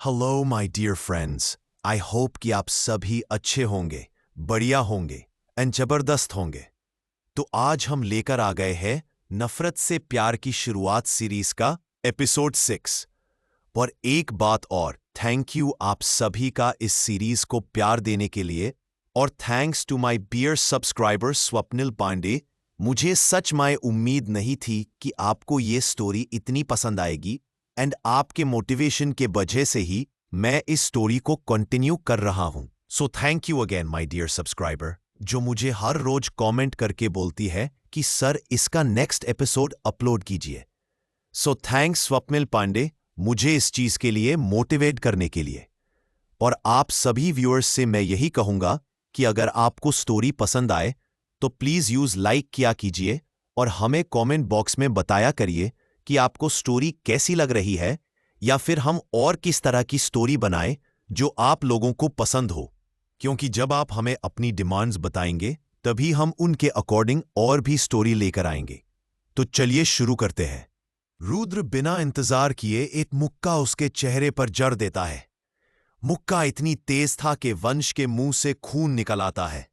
Hello my dear friends. I hope कि आप सभी अच्छे होंगे, बढ़िया होंगे एंड जबरदस्त होंगे। तो आज हम लेकर आ गए हैं नफरत से प्यार की शुरुआत सीरीज का एपिसोड 6। और एक बात और, थैंक यू आप सभी का इस सीरीज को प्यार देने के लिए, और thanks to my dear subscriber Swapnil Pandey. मुझे सच में उम्मीद नहीं थी कि आपको ये स्टोरी इतनी पसंद आएगी एंड आपके मोटिवेशन के वजह से ही मैं इस स्टोरी को कंटिन्यू कर रहा हूं। So thank you again my dear subscriber, जो मुझे हर रोज कमेंट करके बोलती है कि सर इसका नेक्स्ट एपिसोड अपलोड कीजिए। सो थैंक्स स्वप्निल पांडे, मुझे इस चीज के लिए मोटिवेट करने के लिए। और आप सभी व्यूअर्स से मैं यही कहूंगा कि अगर आपको स्टोरी पसंद आए तो प्लीज यूज लाइक किया कीजिए और हमें कमेंट बॉक्स में बताया करिए कि आपको स्टोरी कैसी लग रही है, या फिर हम और किस तरह की स्टोरी बनाएं जो आप लोगों को पसंद हो। क्योंकि जब आप हमें अपनी डिमांड्स बताएंगे तभी हम उनके अकॉर्डिंग और भी स्टोरी लेकर आएंगे। तो चलिए शुरू करते हैं। रुद्र बिना इंतजार किए एक मुक्का उसके चेहरे पर जड़ देता है। मुक्का इतनी तेज था कि वंश के मुंह से खून निकल आता है।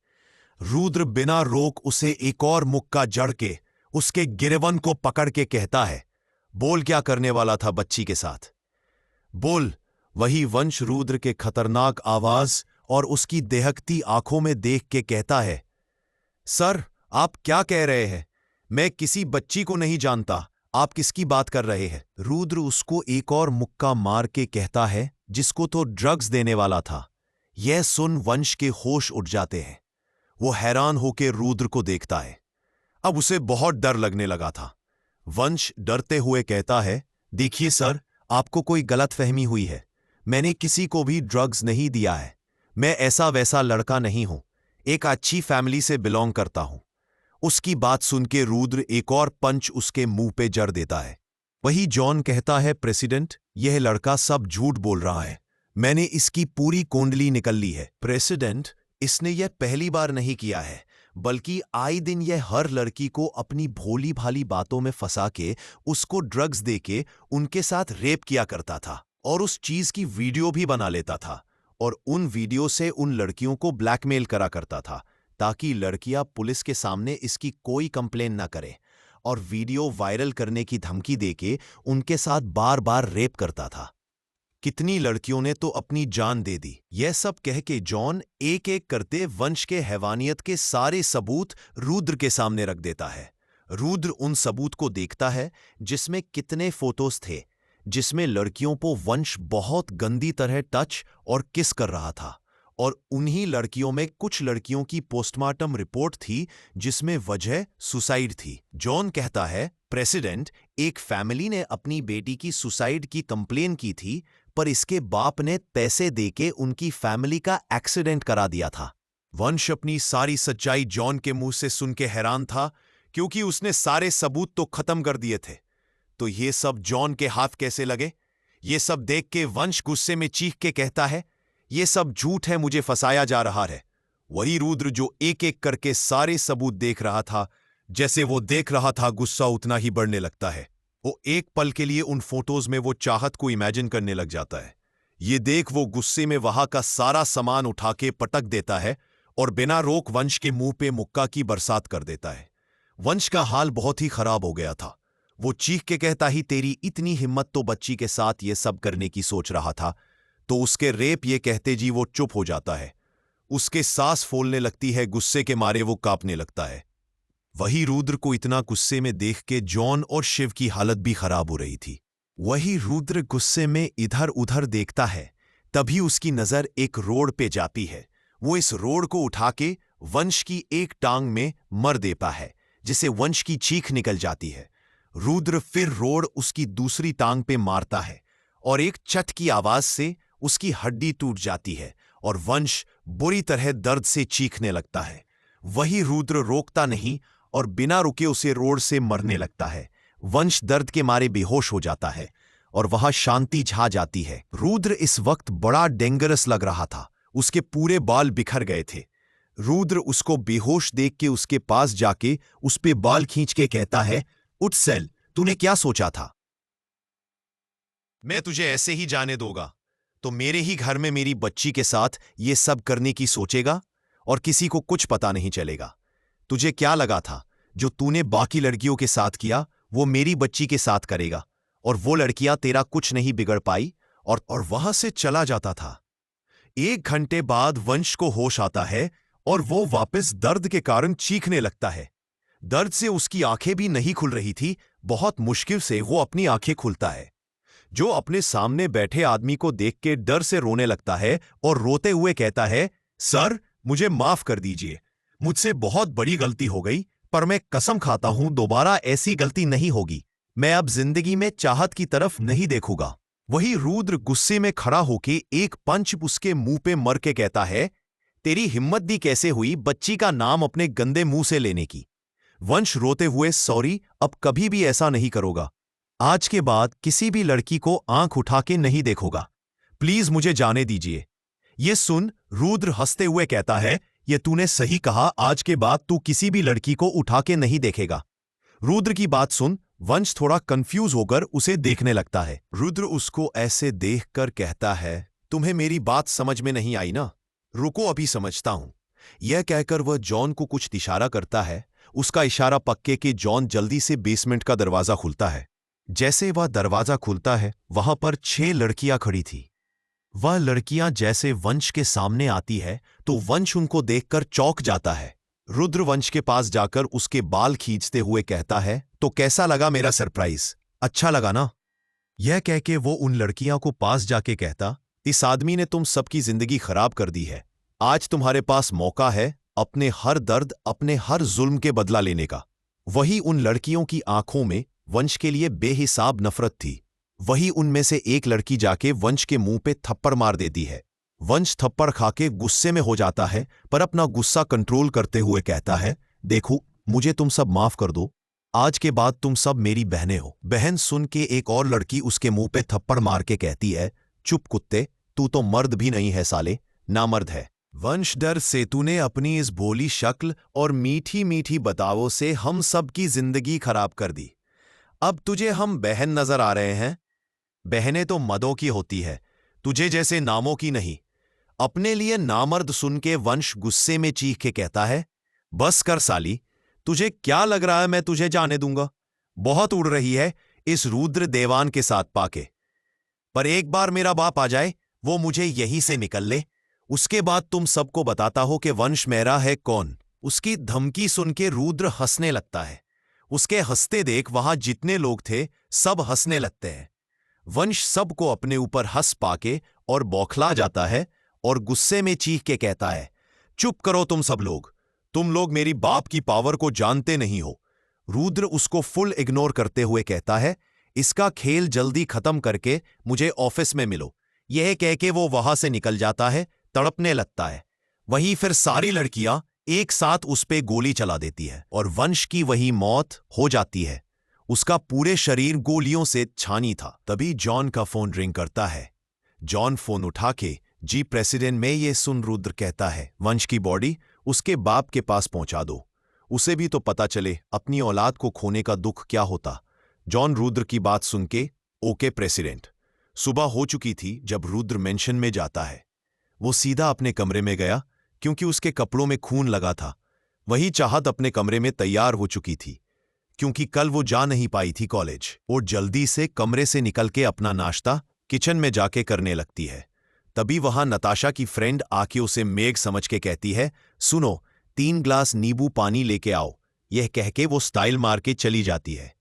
रुद्र बिना रोक उसे एक और मुक्का जड़ के उसके गिरवन को पकड़ के कहता है, बोल क्या करने वाला था बच्ची के साथ, बोल। वही वंश रुद्र के खतरनाक आवाज और उसकी देहकती आंखों में देख के कहता है, सर आप क्या कह रहे हैं? मैं किसी बच्ची को नहीं जानता, आप किसकी बात कर रहे हैं? रुद्र उसको एक और मुक्का मार के कहता है, जिसको तो ड्रग्स देने वाला था। यह सुन वंश के होश उड़ जाते हैं। वो हैरान होकर रुद्र को देखता है। अब उसे बहुत डर लगने लगा था। वंश डरते हुए कहता है, देखिए सर, आपको कोई गलतफहमी हुई है। मैंने किसी को भी ड्रग्स नहीं दिया है। मैं ऐसा वैसा लड़का नहीं हूं। एक अच्छी फैमिली से बिलोंग करता हूं। उसकी बात सुन के रुद्र एक और पंच उसके मुंह पे जड़ देता है। वही जॉन कहता है, प्रेसिडेंट, यह लड़का सब झूठ बोल रहा है। मैंने इसकी पूरी कुंडली निकल ली है। प्रेसिडेंट, इसने यह पहली बार नहीं किया है, बल्कि आए दिन यह हर लड़की को अपनी भोली भाली बातों में फंसा के उसको ड्रग्स दे के उनके साथ रेप किया करता था, और उस चीज की वीडियो भी बना लेता था, और उन वीडियो से उन लड़कियों को ब्लैकमेल करा करता था, ताकि लड़कियां पुलिस के सामने इसकी कोई कंप्लेन ना करें, और वीडियो वायरल करने की धमकी देके उनके साथ बार बार रेप करता था। कितनी लड़कियों ने तो अपनी जान दे दी। यह सब कह के जॉन एक एक करते वंश के हैवानियत के सारे सबूत रुद्र के सामने रख देता है। रुद्र उन सबूत को देखता है जिसमें कितने फोटोज थे, जिसमें लड़कियों को वंश बहुत गंदी तरह टच और किस कर रहा था, और उन्हीं लड़कियों में कुछ लड़कियों की पोस्टमार्टम रिपोर्ट थी जिसमें वजह सुसाइड थी। जॉन कहता है, प्रेसिडेंट, एक फैमिली ने अपनी बेटी की सुसाइड की कंप्लेन की थी, पर इसके बाप ने पैसे देके उनकी फैमिली का एक्सीडेंट करा दिया था। वंश अपनी सारी सच्चाई जॉन के मुंह से सुन के हैरान था, क्योंकि उसने सारे सबूत तो खत्म कर दिए थे। तो ये सब जॉन के हाथ कैसे लगे? ये सब देख के वंश गुस्से में चीख के कहता है, ये सब झूठ है, मुझे फंसाया जा रहा है। वही रुद्र जो एक एक करके सारे सबूत देख रहा था, जैसे वो देख रहा था गुस्सा उतना ही बढ़ने लगता है। वो एक पल के लिए उन फोटोज में वो चाहत को इमेजिन करने लग जाता है। ये देख वो गुस्से में वहां का सारा सामान उठा के पटक देता है और बिना रोक वंश के मुंह पे मुक्का की बरसात कर देता है। वंश का हाल बहुत ही खराब हो गया था। वो चीख के कहता ही, तेरी इतनी हिम्मत, तो बच्ची के साथ ये सब करने की सोच रहा था। तो उसके रेप ये कहते जी वो चुप हो जाता है। उसके सांस फूलने लगती है, गुस्से के मारे वो कांपने लगता है। वही रुद्र को इतना गुस्से में देख के जॉन और शिव की हालत भी खराब हो रही थी। वही रुद्र गुस्से में इधर उधर देखता है, तभी उसकी नजर एक रोड पे जाती है। वो इस रोड को उठा के वंश की एक टांग में मर देता है, जिसे वंश की चीख निकल जाती है। रुद्र फिर रोड उसकी दूसरी टांग पे मारता है, और एक चट की आवाज से उसकी हड्डी टूट जाती है, और वंश बुरी तरह दर्द से चीखने लगता है। वही रुद्र रोकता नहीं और बिना रुके उसे रोड से मरने लगता है। वंश दर्द के मारे बेहोश हो जाता है और वहां शांति छा जाती है। रुद्र इस वक्त बड़ा डेंजरस लग रहा था। उसके पूरे बाल बिखर गए थे। रुद्र उसको बेहोश देख के उसके पास जाके उस पे बाल खींच के कहता है, उठ सेल, तूने क्या सोचा था? मैं तुझे ऐसे ही जाने दूंगा? तो मेरे ही घर में मेरी बच्ची के साथ ये सब करने की सोचेगा और किसी को कुछ पता नहीं चलेगा। तुझे क्या लगा था जो तूने बाकी लड़कियों के साथ किया वो मेरी बच्ची के साथ करेगा, और वो लड़कियां तेरा कुछ नहीं बिगड़ पाई और वहां से चला जाता था। 1 घंटे बाद वंश को होश आता है और वो वापस दर्द के कारण चीखने लगता है। दर्द से उसकी आंखें भी नहीं खुल रही थी। बहुत मुश्किल से वो अपनी आंखें खुलता है, जो अपने सामने बैठे आदमी को देख के डर से रोने लगता है और रोते हुए कहता है, सर मुझे माफ कर दीजिए, मुझसे बहुत बड़ी गलती हो गई, पर मैं कसम खाता हूं दोबारा ऐसी गलती नहीं होगी। मैं अब जिंदगी में चाहत की तरफ नहीं देखूंगा। वही रुद्र गुस्से में खड़ा होके एक पंच उसके मुंह पे मर के कहता है, तेरी हिम्मत भी कैसे हुई बच्ची का नाम अपने गंदे मुंह से लेने की। वंश रोते हुए, सॉरी, अब कभी भी ऐसा नहीं करूंगा। आज के बाद किसी भी लड़की को आंख उठा के नहीं देखूंगा। प्लीज मुझे जाने दीजिए। ये सुन रुद्र हंसते हुए कहता है, ये तूने सही कहा, आज के बाद तू किसी भी लड़की को उठा के नहीं देखेगा। रुद्र की बात सुन वंश थोड़ा कंफ्यूज होकर उसे देखने लगता है। रुद्र उसको ऐसे देखकर कहता है, तुम्हें मेरी बात समझ में नहीं आई ना? रुको अभी समझता हूं। यह कहकर वह जॉन को कुछ इशारा करता है। उसका इशारा पक्के कि जॉन जल्दी से बेसमेंट का दरवाजा खुलता है। जैसे वह दरवाजा खुलता है वहां पर 6 लड़कियां खड़ी थी। वह लड़कियां जैसे वंश के सामने आती है तो वंश उनको देखकर चौंक जाता है। रुद्र वंश के पास जाकर उसके बाल खींचते हुए कहता है, तो कैसा लगा मेरा सरप्राइज? अच्छा लगा ना? यह कह के वो उन लड़कियां को पास जाके कहता, इस आदमी ने तुम सबकी जिंदगी खराब कर दी है। आज तुम्हारे पास मौका है अपने हर दर्द, अपने हर जुल्म के बदला लेने का। वही उन लड़कियों की आंखों में वंश के लिए बेहिसाब नफरत थी। वही उनमें से एक लड़की जाके वंश के मुंह पे थप्पड़ मार देती है। वंश थप्पड़ खाके गुस्से में हो जाता है, पर अपना गुस्सा कंट्रोल करते हुए कहता है, देखो मुझे तुम सब माफ कर दो, आज के बाद तुम सब मेरी बहनें हो। बहन सुन के एक और लड़की उसके मुंह पे थप्पड़ मार के कहती है, चुप कुत्ते, तू तो मर्द भी नहीं है साले, नामर्द है। वंश, डर से तूने अपनी इस भोली शक्ल और मीठी मीठी बतावों से हम सब की जिंदगी खराब कर दी। अब तुझे हम बहन नजर आ रहे हैं? बहनें तो मदों की होती है, तुझे जैसे नामों की नहीं। अपने लिए नामर्द सुन के वंश गुस्से में चीख के कहता है, बस कर साली, तुझे क्या लग रहा है मैं तुझे जाने दूंगा? बहुत उड़ रही है इस रुद्र देवान के साथ पाके। पर एक बार मेरा बाप आ जाए, वो मुझे यहीं से निकल ले, उसके बाद तुम सबको बताता हो कि वंश मेरा है कौन। उसकी धमकी सुन के रुद्र हंसने लगता है। उसके हंसते देख वहां जितने लोग थे सब हंसने लगते हैं। वंश सबको अपने ऊपर हंस पाके और बौखला जाता है और गुस्से में चीख के कहता है, चुप करो तुम लोग मेरी बाप की पावर को जानते नहीं हो। रुद्र उसको फुल इग्नोर करते हुए कहता है, इसका खेल जल्दी खत्म करके मुझे ऑफिस में मिलो। यह कह के वो वहां से निकल जाता है, तड़पने लगता है। वहीं फिर सारी लड़कियां एक साथ उस पे गोली चला देती है और वंश की वही मौत हो जाती है। उसका पूरे शरीर गोलियों से छानी था। तभी जॉन का फोन रिंग करता है। जॉन फोन उठा के, जी प्रेसिडेंट, में ये सुन रुद्र कहता है, वंश की बॉडी उसके बाप के पास पहुंचा दो, उसे भी तो पता चले अपनी औलाद को खोने का दुख क्या होता। जॉन रुद्र की बात सुन के, ओके प्रेसिडेंट। सुबह हो चुकी थी जब रुद्र मेंशन में जाता है। वो सीधा अपने कमरे में गया क्योंकि उसके कपड़ों में खून लगा था। वही चाहत अपने कमरे में तैयार हो चुकी थी क्योंकि कल वो जा नहीं पाई थी कॉलेज, और जल्दी से कमरे से निकल के अपना नाश्ता किचन में जाके करने लगती है। तभी वहां नताशा की फ्रेंड आके उसे मेघ समझ के कहती है, सुनो 3 ग्लास नींबू पानी लेके आओ। यह कह के वो स्टाइल मार के चली जाती है।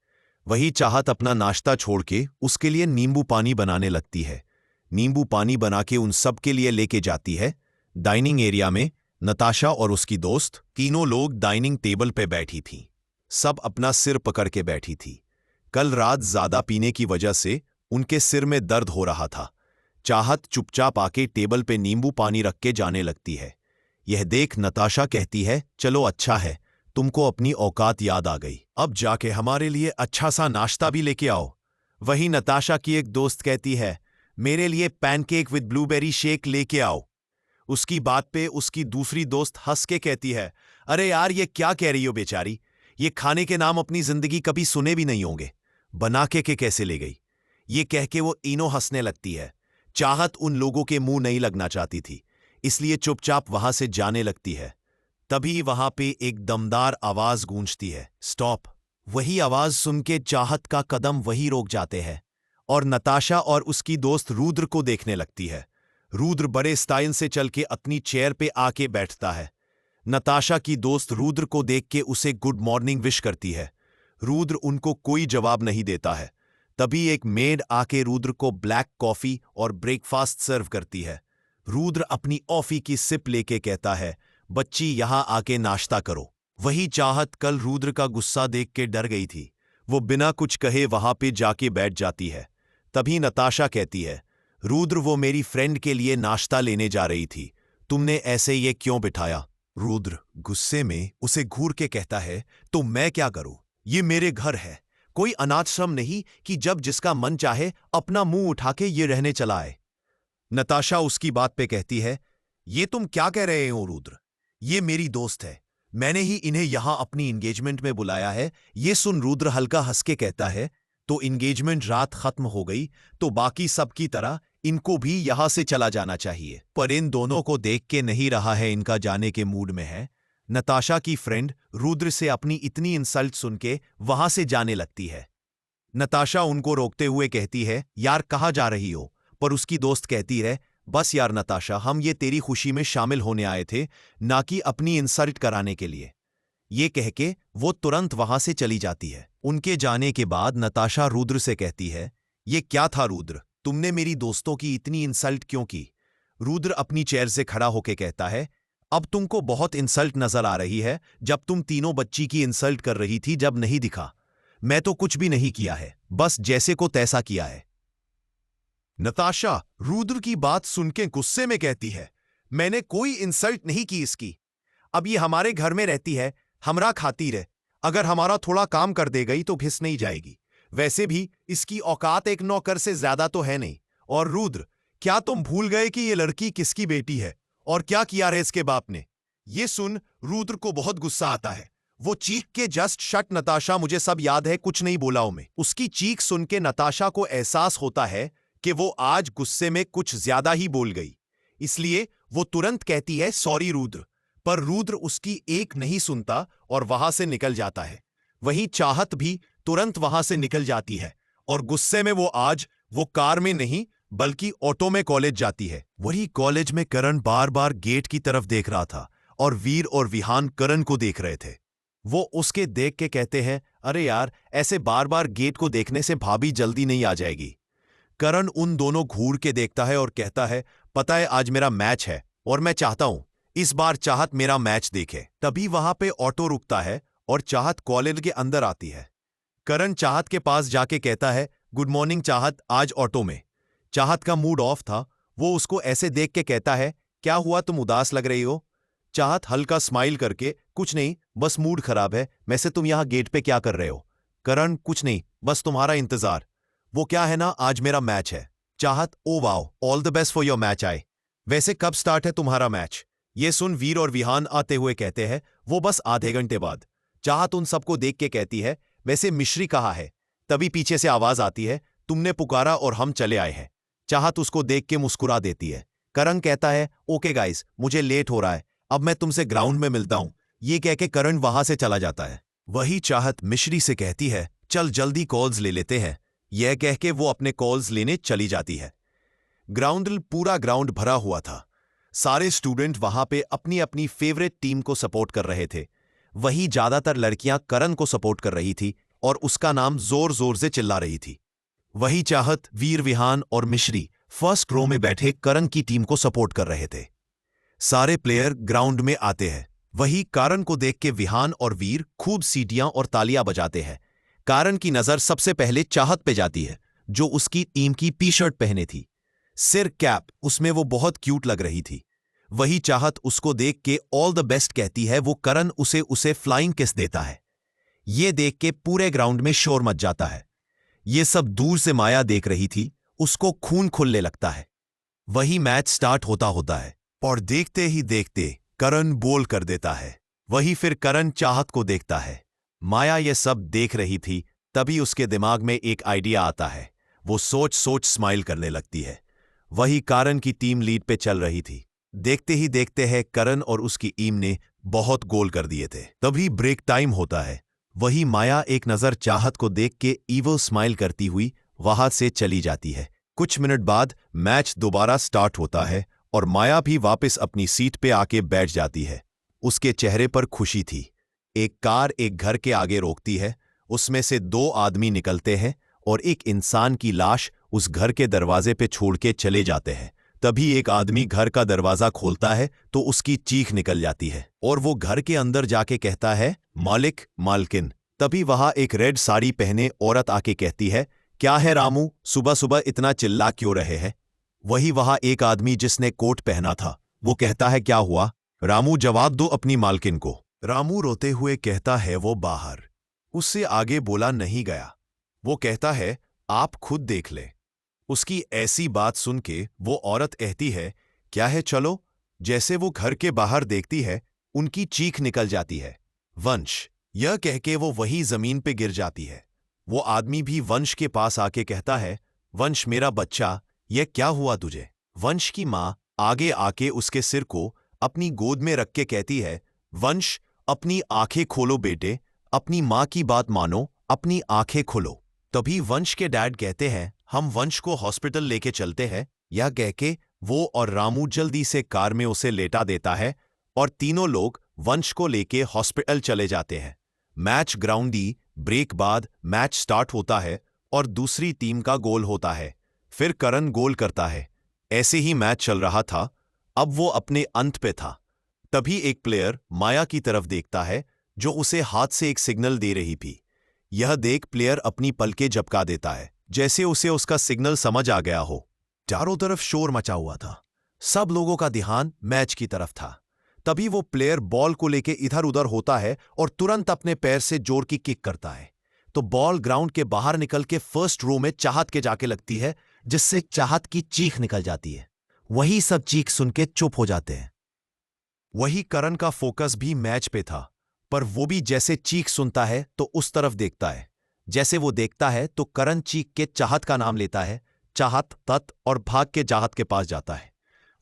वही चाहत अपना नाश्ता छोड़ के उसके लिए नींबू पानी बनाने लगती है। नींबू पानी बना के उन सब के लिए लेके जाती है। डाइनिंग एरिया में नताशा और उसकी दोस्त तीनों लोग डाइनिंग टेबल पे बैठी थीं। सब अपना सिर पकड़ के बैठी थी। कल रात ज्यादा पीने की वजह से उनके सिर में दर्द हो रहा था। चाहत चुपचाप आके टेबल पे नींबू पानी रख के जाने लगती है। यह देख नताशा कहती है, चलो अच्छा है, तुमको अपनी औकात याद आ गई, अब जाके हमारे लिए अच्छा सा नाश्ता भी लेके आओ। वही नताशा की एक दोस्त कहती है, मेरे लिए पैनकेक विद ब्लूबेरी शेक लेके आओ। उसकी बात पे उसकी दूसरी दोस्त हंस के कहती है, अरे यार ये क्या कह रही हो बेचारी, ये खाने के नाम अपनी जिंदगी कभी सुने भी नहीं होंगे, बना के कैसे ले गई। ये कह के वो इनो हंसने लगती है। चाहत उन लोगों के मुंह नहीं लगना चाहती थी, इसलिए चुपचाप वहां से जाने लगती है। तभी वहां पे एक दमदार आवाज गूंजती है, स्टॉप। वही आवाज सुन के चाहत का कदम वही रोक जाते हैं और नताशा और उसकी दोस्त रुद्र को देखने लगती है। रुद्र बड़े स्टाइल से चल के अपनी चेयर पे आके बैठता है। नताशा की दोस्त रुद्र को देख के उसे गुड मॉर्निंग विश करती है। रुद्र उनको कोई जवाब नहीं देता है। तभी एक मेड आके रुद्र को ब्लैक कॉफी और ब्रेकफास्ट सर्व करती है। रुद्र अपनी कॉफी की सिप लेके कहता है, बच्ची यहां आके नाश्ता करो। वही चाहत कल रुद्र का गुस्सा देख के डर गई थी। वो बिना कुछ कहे वहां पे जाके बैठ जाती है। तभी नताशा कहती है, रुद्र वो मेरी फ्रेंड के लिए नाश्ता लेने जा रही थी, तुमने ऐसे ये क्यों बिठाया? रुद्र गुस्से में उसे घूर के कहता है, तो मैं क्या करूं? ये मेरे घर है, कोई अनाथाश्रम नहीं कि जब जिसका मन चाहे अपना मुंह उठा के ये रहने चला आए। नताशा उसकी बात पे कहती है, ये तुम क्या कह रहे हो रुद्र? ये मेरी दोस्त है, मैंने ही इन्हें यहां अपनी एंगेजमेंट में बुलाया है। ये सुन रुद्र हल्का हंस के कहता है, तो एंगेजमेंट रात खत्म हो गई तो बाकी सब की तरह इनको भी यहां से चला जाना चाहिए। पर इन दोनों को देख के नहीं रहा है इनका जाने के मूड में है। नताशा की फ्रेंड रुद्र से अपनी इतनी इंसल्ट सुन के वहां से जाने लगती है। नताशा उनको रोकते हुए कहती है, यार कहाँ जा रही हो? पर उसकी दोस्त कहती है, बस यार नताशा, हम ये तेरी खुशी में शामिल होने आए थे, ना कि अपनी इंसल्ट कराने के लिए। ये कह के वो तुरंत वहां से चली जाती है। उनके जाने के बाद नताशा रुद्र से कहती है, ये क्या था रुद्र, तुमने मेरी दोस्तों की इतनी इंसल्ट क्यों की? रुद्र अपनी चेयर से खड़ा होकर कहता है, अब तुमको बहुत इंसल्ट नजर आ रही है। जब तुम तीनों बच्ची की इंसल्ट कर रही थी जब नहीं दिखा? मैं तो कुछ भी नहीं किया है, बस जैसे को तैसा किया है। नताशा रुद्र की बात सुन के गुस्से में कहती है, मैंने कोई इंसल्ट नहीं की इसकी। अब ये हमारे घर में रहती है, हमरा खाती रहे, अगर हमारा थोड़ा काम कर दे गई तो घिस नहीं जाएगी। वैसे भी इसकी औकात एक नौकर से ज्यादा तो है नहीं। और रुद्र, क्या तुम भूल गए कि ये लड़की किसकी बेटी है और क्या किया है इसके बाप ने? ये सुन रुद्र को बहुत गुस्सा आता है। वो चीख के, जस्ट शट नताशा, मुझे सब याद है, कुछ नहीं बोला हूं मैं। उसकी चीख सुन के नताशा को एहसास होता है कि वो आज गुस्से में कुछ ज्यादा ही बोल गई, इसलिए वो तुरंत कहती है, सॉरी रुद्र। पर रुद्र उसकी एक नहीं सुनता और वहां से निकल जाता है। वहीं चाहत भी तुरंत वहां से निकल जाती है और गुस्से में वो कार में नहीं बल्कि ऑटो में कॉलेज जाती है। वही कॉलेज में करण बार बार गेट की तरफ देख रहा था और वीर और विहान करण को देख रहे थे। वो उसके देख के कहते हैं, अरे यार, ऐसे बार बार गेट को देखने से भाभी जल्दी नहीं आ जाएगी? करण उन दोनों घूर के देखता है और कहता है, पता है आज मेरा मैच है और मैं चाहता हूं इस बार चाहत मेरा मैच देखे। तभी वहां पे ऑटो रुकता है और चाहत कॉलेज के अंदर आती है। करण चाहत के पास जाके कहता है, गुड मॉर्निंग चाहत, आज ऑटो में। चाहत का मूड ऑफ था। वो उसको ऐसे देख के कहता है, क्या हुआ, तुम उदास लग रही हो? चाहत हल्का स्माइल करके, कुछ नहीं, बस मूड खराब है। वैसे तुम यहां गेट पे क्या कर रहे हो? करण, कुछ नहीं, बस तुम्हारा इंतजार। वो क्या है ना, आज मेरा मैच है। चाहत, oh wow, all the best for your match. आए वैसे कब स्टार्ट है तुम्हारा मैच? ये सुन वीर और विहान आते हुए कहते हैं, वो बस आधे घंटे बाद। चाहत उन सबको देख के कहती है, वैसे मिश्री कहाँ है? तभी पीछे से आवाज आती है, तुमने पुकारा और हम चले आए हैं। चाहत उसको देख के मुस्कुरा देती है। करण कहता है, ओके गाइस, मुझे लेट हो रहा है, अब मैं तुमसे ग्राउंड में मिलता हूं। ये कह के करण वहां से चला जाता है। वही चाहत मिश्री से कहती है, चल जल्दी कॉल्स ले लेते हैं। यह कह के वो अपने कॉल्स लेने चली जाती है। पूरा ग्राउंड भरा हुआ था। सारे स्टूडेंट वहां पे अपनी अपनी फेवरेट टीम को सपोर्ट कर रहे थे। वही ज्यादातर लड़कियां करण को सपोर्ट कर रही थी और उसका नाम जोर जोर से चिल्ला रही थी। वही चाहत, वीर, विहान और मिश्री फर्स्ट रो में बैठे करण की टीम को सपोर्ट कर रहे थे। सारे प्लेयर ग्राउंड में आते हैं। वही कारण को देख के विहान और वीर खूब सीटियां और तालियां बजाते हैं। कारण की नजर सबसे पहले चाहत पे जाती है, जो उसकी टीम की टी शर्ट पहने थी, सिर कैप, उसमें वो बहुत क्यूट लग रही थी। वही चाहत उसको देख के ऑल द बेस्ट कहती है। वो करण उसे फ्लाइंग किस देता है। ये देख के पूरे ग्राउंड में शोर मच जाता है। ये सब दूर से माया देख रही थी, उसको खून खुलने लगता है। वही मैच स्टार्ट होता है और देखते ही देखते करण बोल कर देता है। वही फिर करण चाहत को देखता है। माया ये सब देख रही थी। तभी उसके दिमाग में एक आइडिया आता है। वो सोच सोच स्माइल करने लगती है। वही करण की टीम लीड पे चल रही थी। देखते ही देखते है करण और उसकी टीम ने बहुत गोल कर दिए थे। तभी ब्रेक टाइम होता है। वही माया एक नजर चाहत को देख के ईवो स्माइल करती हुई वहां से चली जाती है। कुछ मिनट बाद मैच दोबारा स्टार्ट होता है और माया भी वापस अपनी सीट पे आके बैठ जाती है। उसके चेहरे पर खुशी थी। एक कार एक घर के आगे रोकती है। उसमें से दो आदमी निकलते हैं और एक इंसान की लाश उस घर के दरवाजे पे छोड़ के चले जाते हैं। तभी एक आदमी घर का दरवाजा खोलता है तो उसकी चीख निकल जाती है और वो घर के अंदर जाके कहता है, मालिक, मालकिन। तभी वहां एक रेड साड़ी पहने औरत आके कहती है, क्या है रामू, सुबह सुबह इतना चिल्ला क्यों रहे हैं? वही वहां एक आदमी जिसने कोट पहना था, वो कहता है, क्या हुआ? रामू, जवाब दो अपनी मालकिन को। रामू रोते हुए कहता है, वो बाहर। उससे आगे बोला नहीं गया। वो कहता है, आप खुद देख ले। उसकी ऐसी बात सुन के वो औरत कहती है, क्या है, चलो। जैसे वो घर के बाहर देखती है, उनकी चीख निकल जाती है, वंश। यह कह के वो वही जमीन पे गिर जाती है। वो आदमी भी वंश के पास आके कहता है, वंश मेरा बच्चा, यह क्या हुआ तुझे? वंश की माँ आगे आके उसके सिर को अपनी गोद में रख के कहती है, वंश अपनी आंखें खोलो बेटे, अपनी माँ की बात मानो, अपनी आंखें खोलो। तभी वंश के डैड कहते हैं, हम वंश को हॉस्पिटल लेके चलते हैं। यह कह के वो और रामू जल्दी से कार में उसे लेटा देता है और तीनों लोग वंश को लेके हॉस्पिटल चले जाते हैं। मैच ग्राउंडी ब्रेक बाद मैच स्टार्ट होता है और दूसरी टीम का गोल होता है। फिर करण गोल करता है। ऐसे ही मैच चल रहा था। अब वो अपने अंत पे था। तभी एक प्लेयर माया की तरफ देखता है जो उसे हाथ से एक सिग्नल दे रही थी। यह देख प्लेयर अपनी पलकें झपका देता है, जैसे उसे उसका सिग्नल समझ आ गया हो। चारों तरफ शोर मचा हुआ था। सब लोगों का ध्यान मैच की तरफ था। तभी वो प्लेयर बॉल को लेके इधर उधर होता है और तुरंत अपने पैर से जोर की किक करता है तो बॉल ग्राउंड के बाहर निकल के फर्स्ट रो में चाहत के जाके लगती है, जिससे चाहत की चीख निकल जाती है। वही सब चीख सुन के चुप हो जाते हैं। वही करण का फोकस भी मैच पे था, पर वो भी जैसे चीख सुनता है तो उस तरफ देखता है। जैसे वो देखता है तो करण चीख के चाहत का नाम लेता है, चाहत, तत्, और भाग के चाहत के पास जाता है।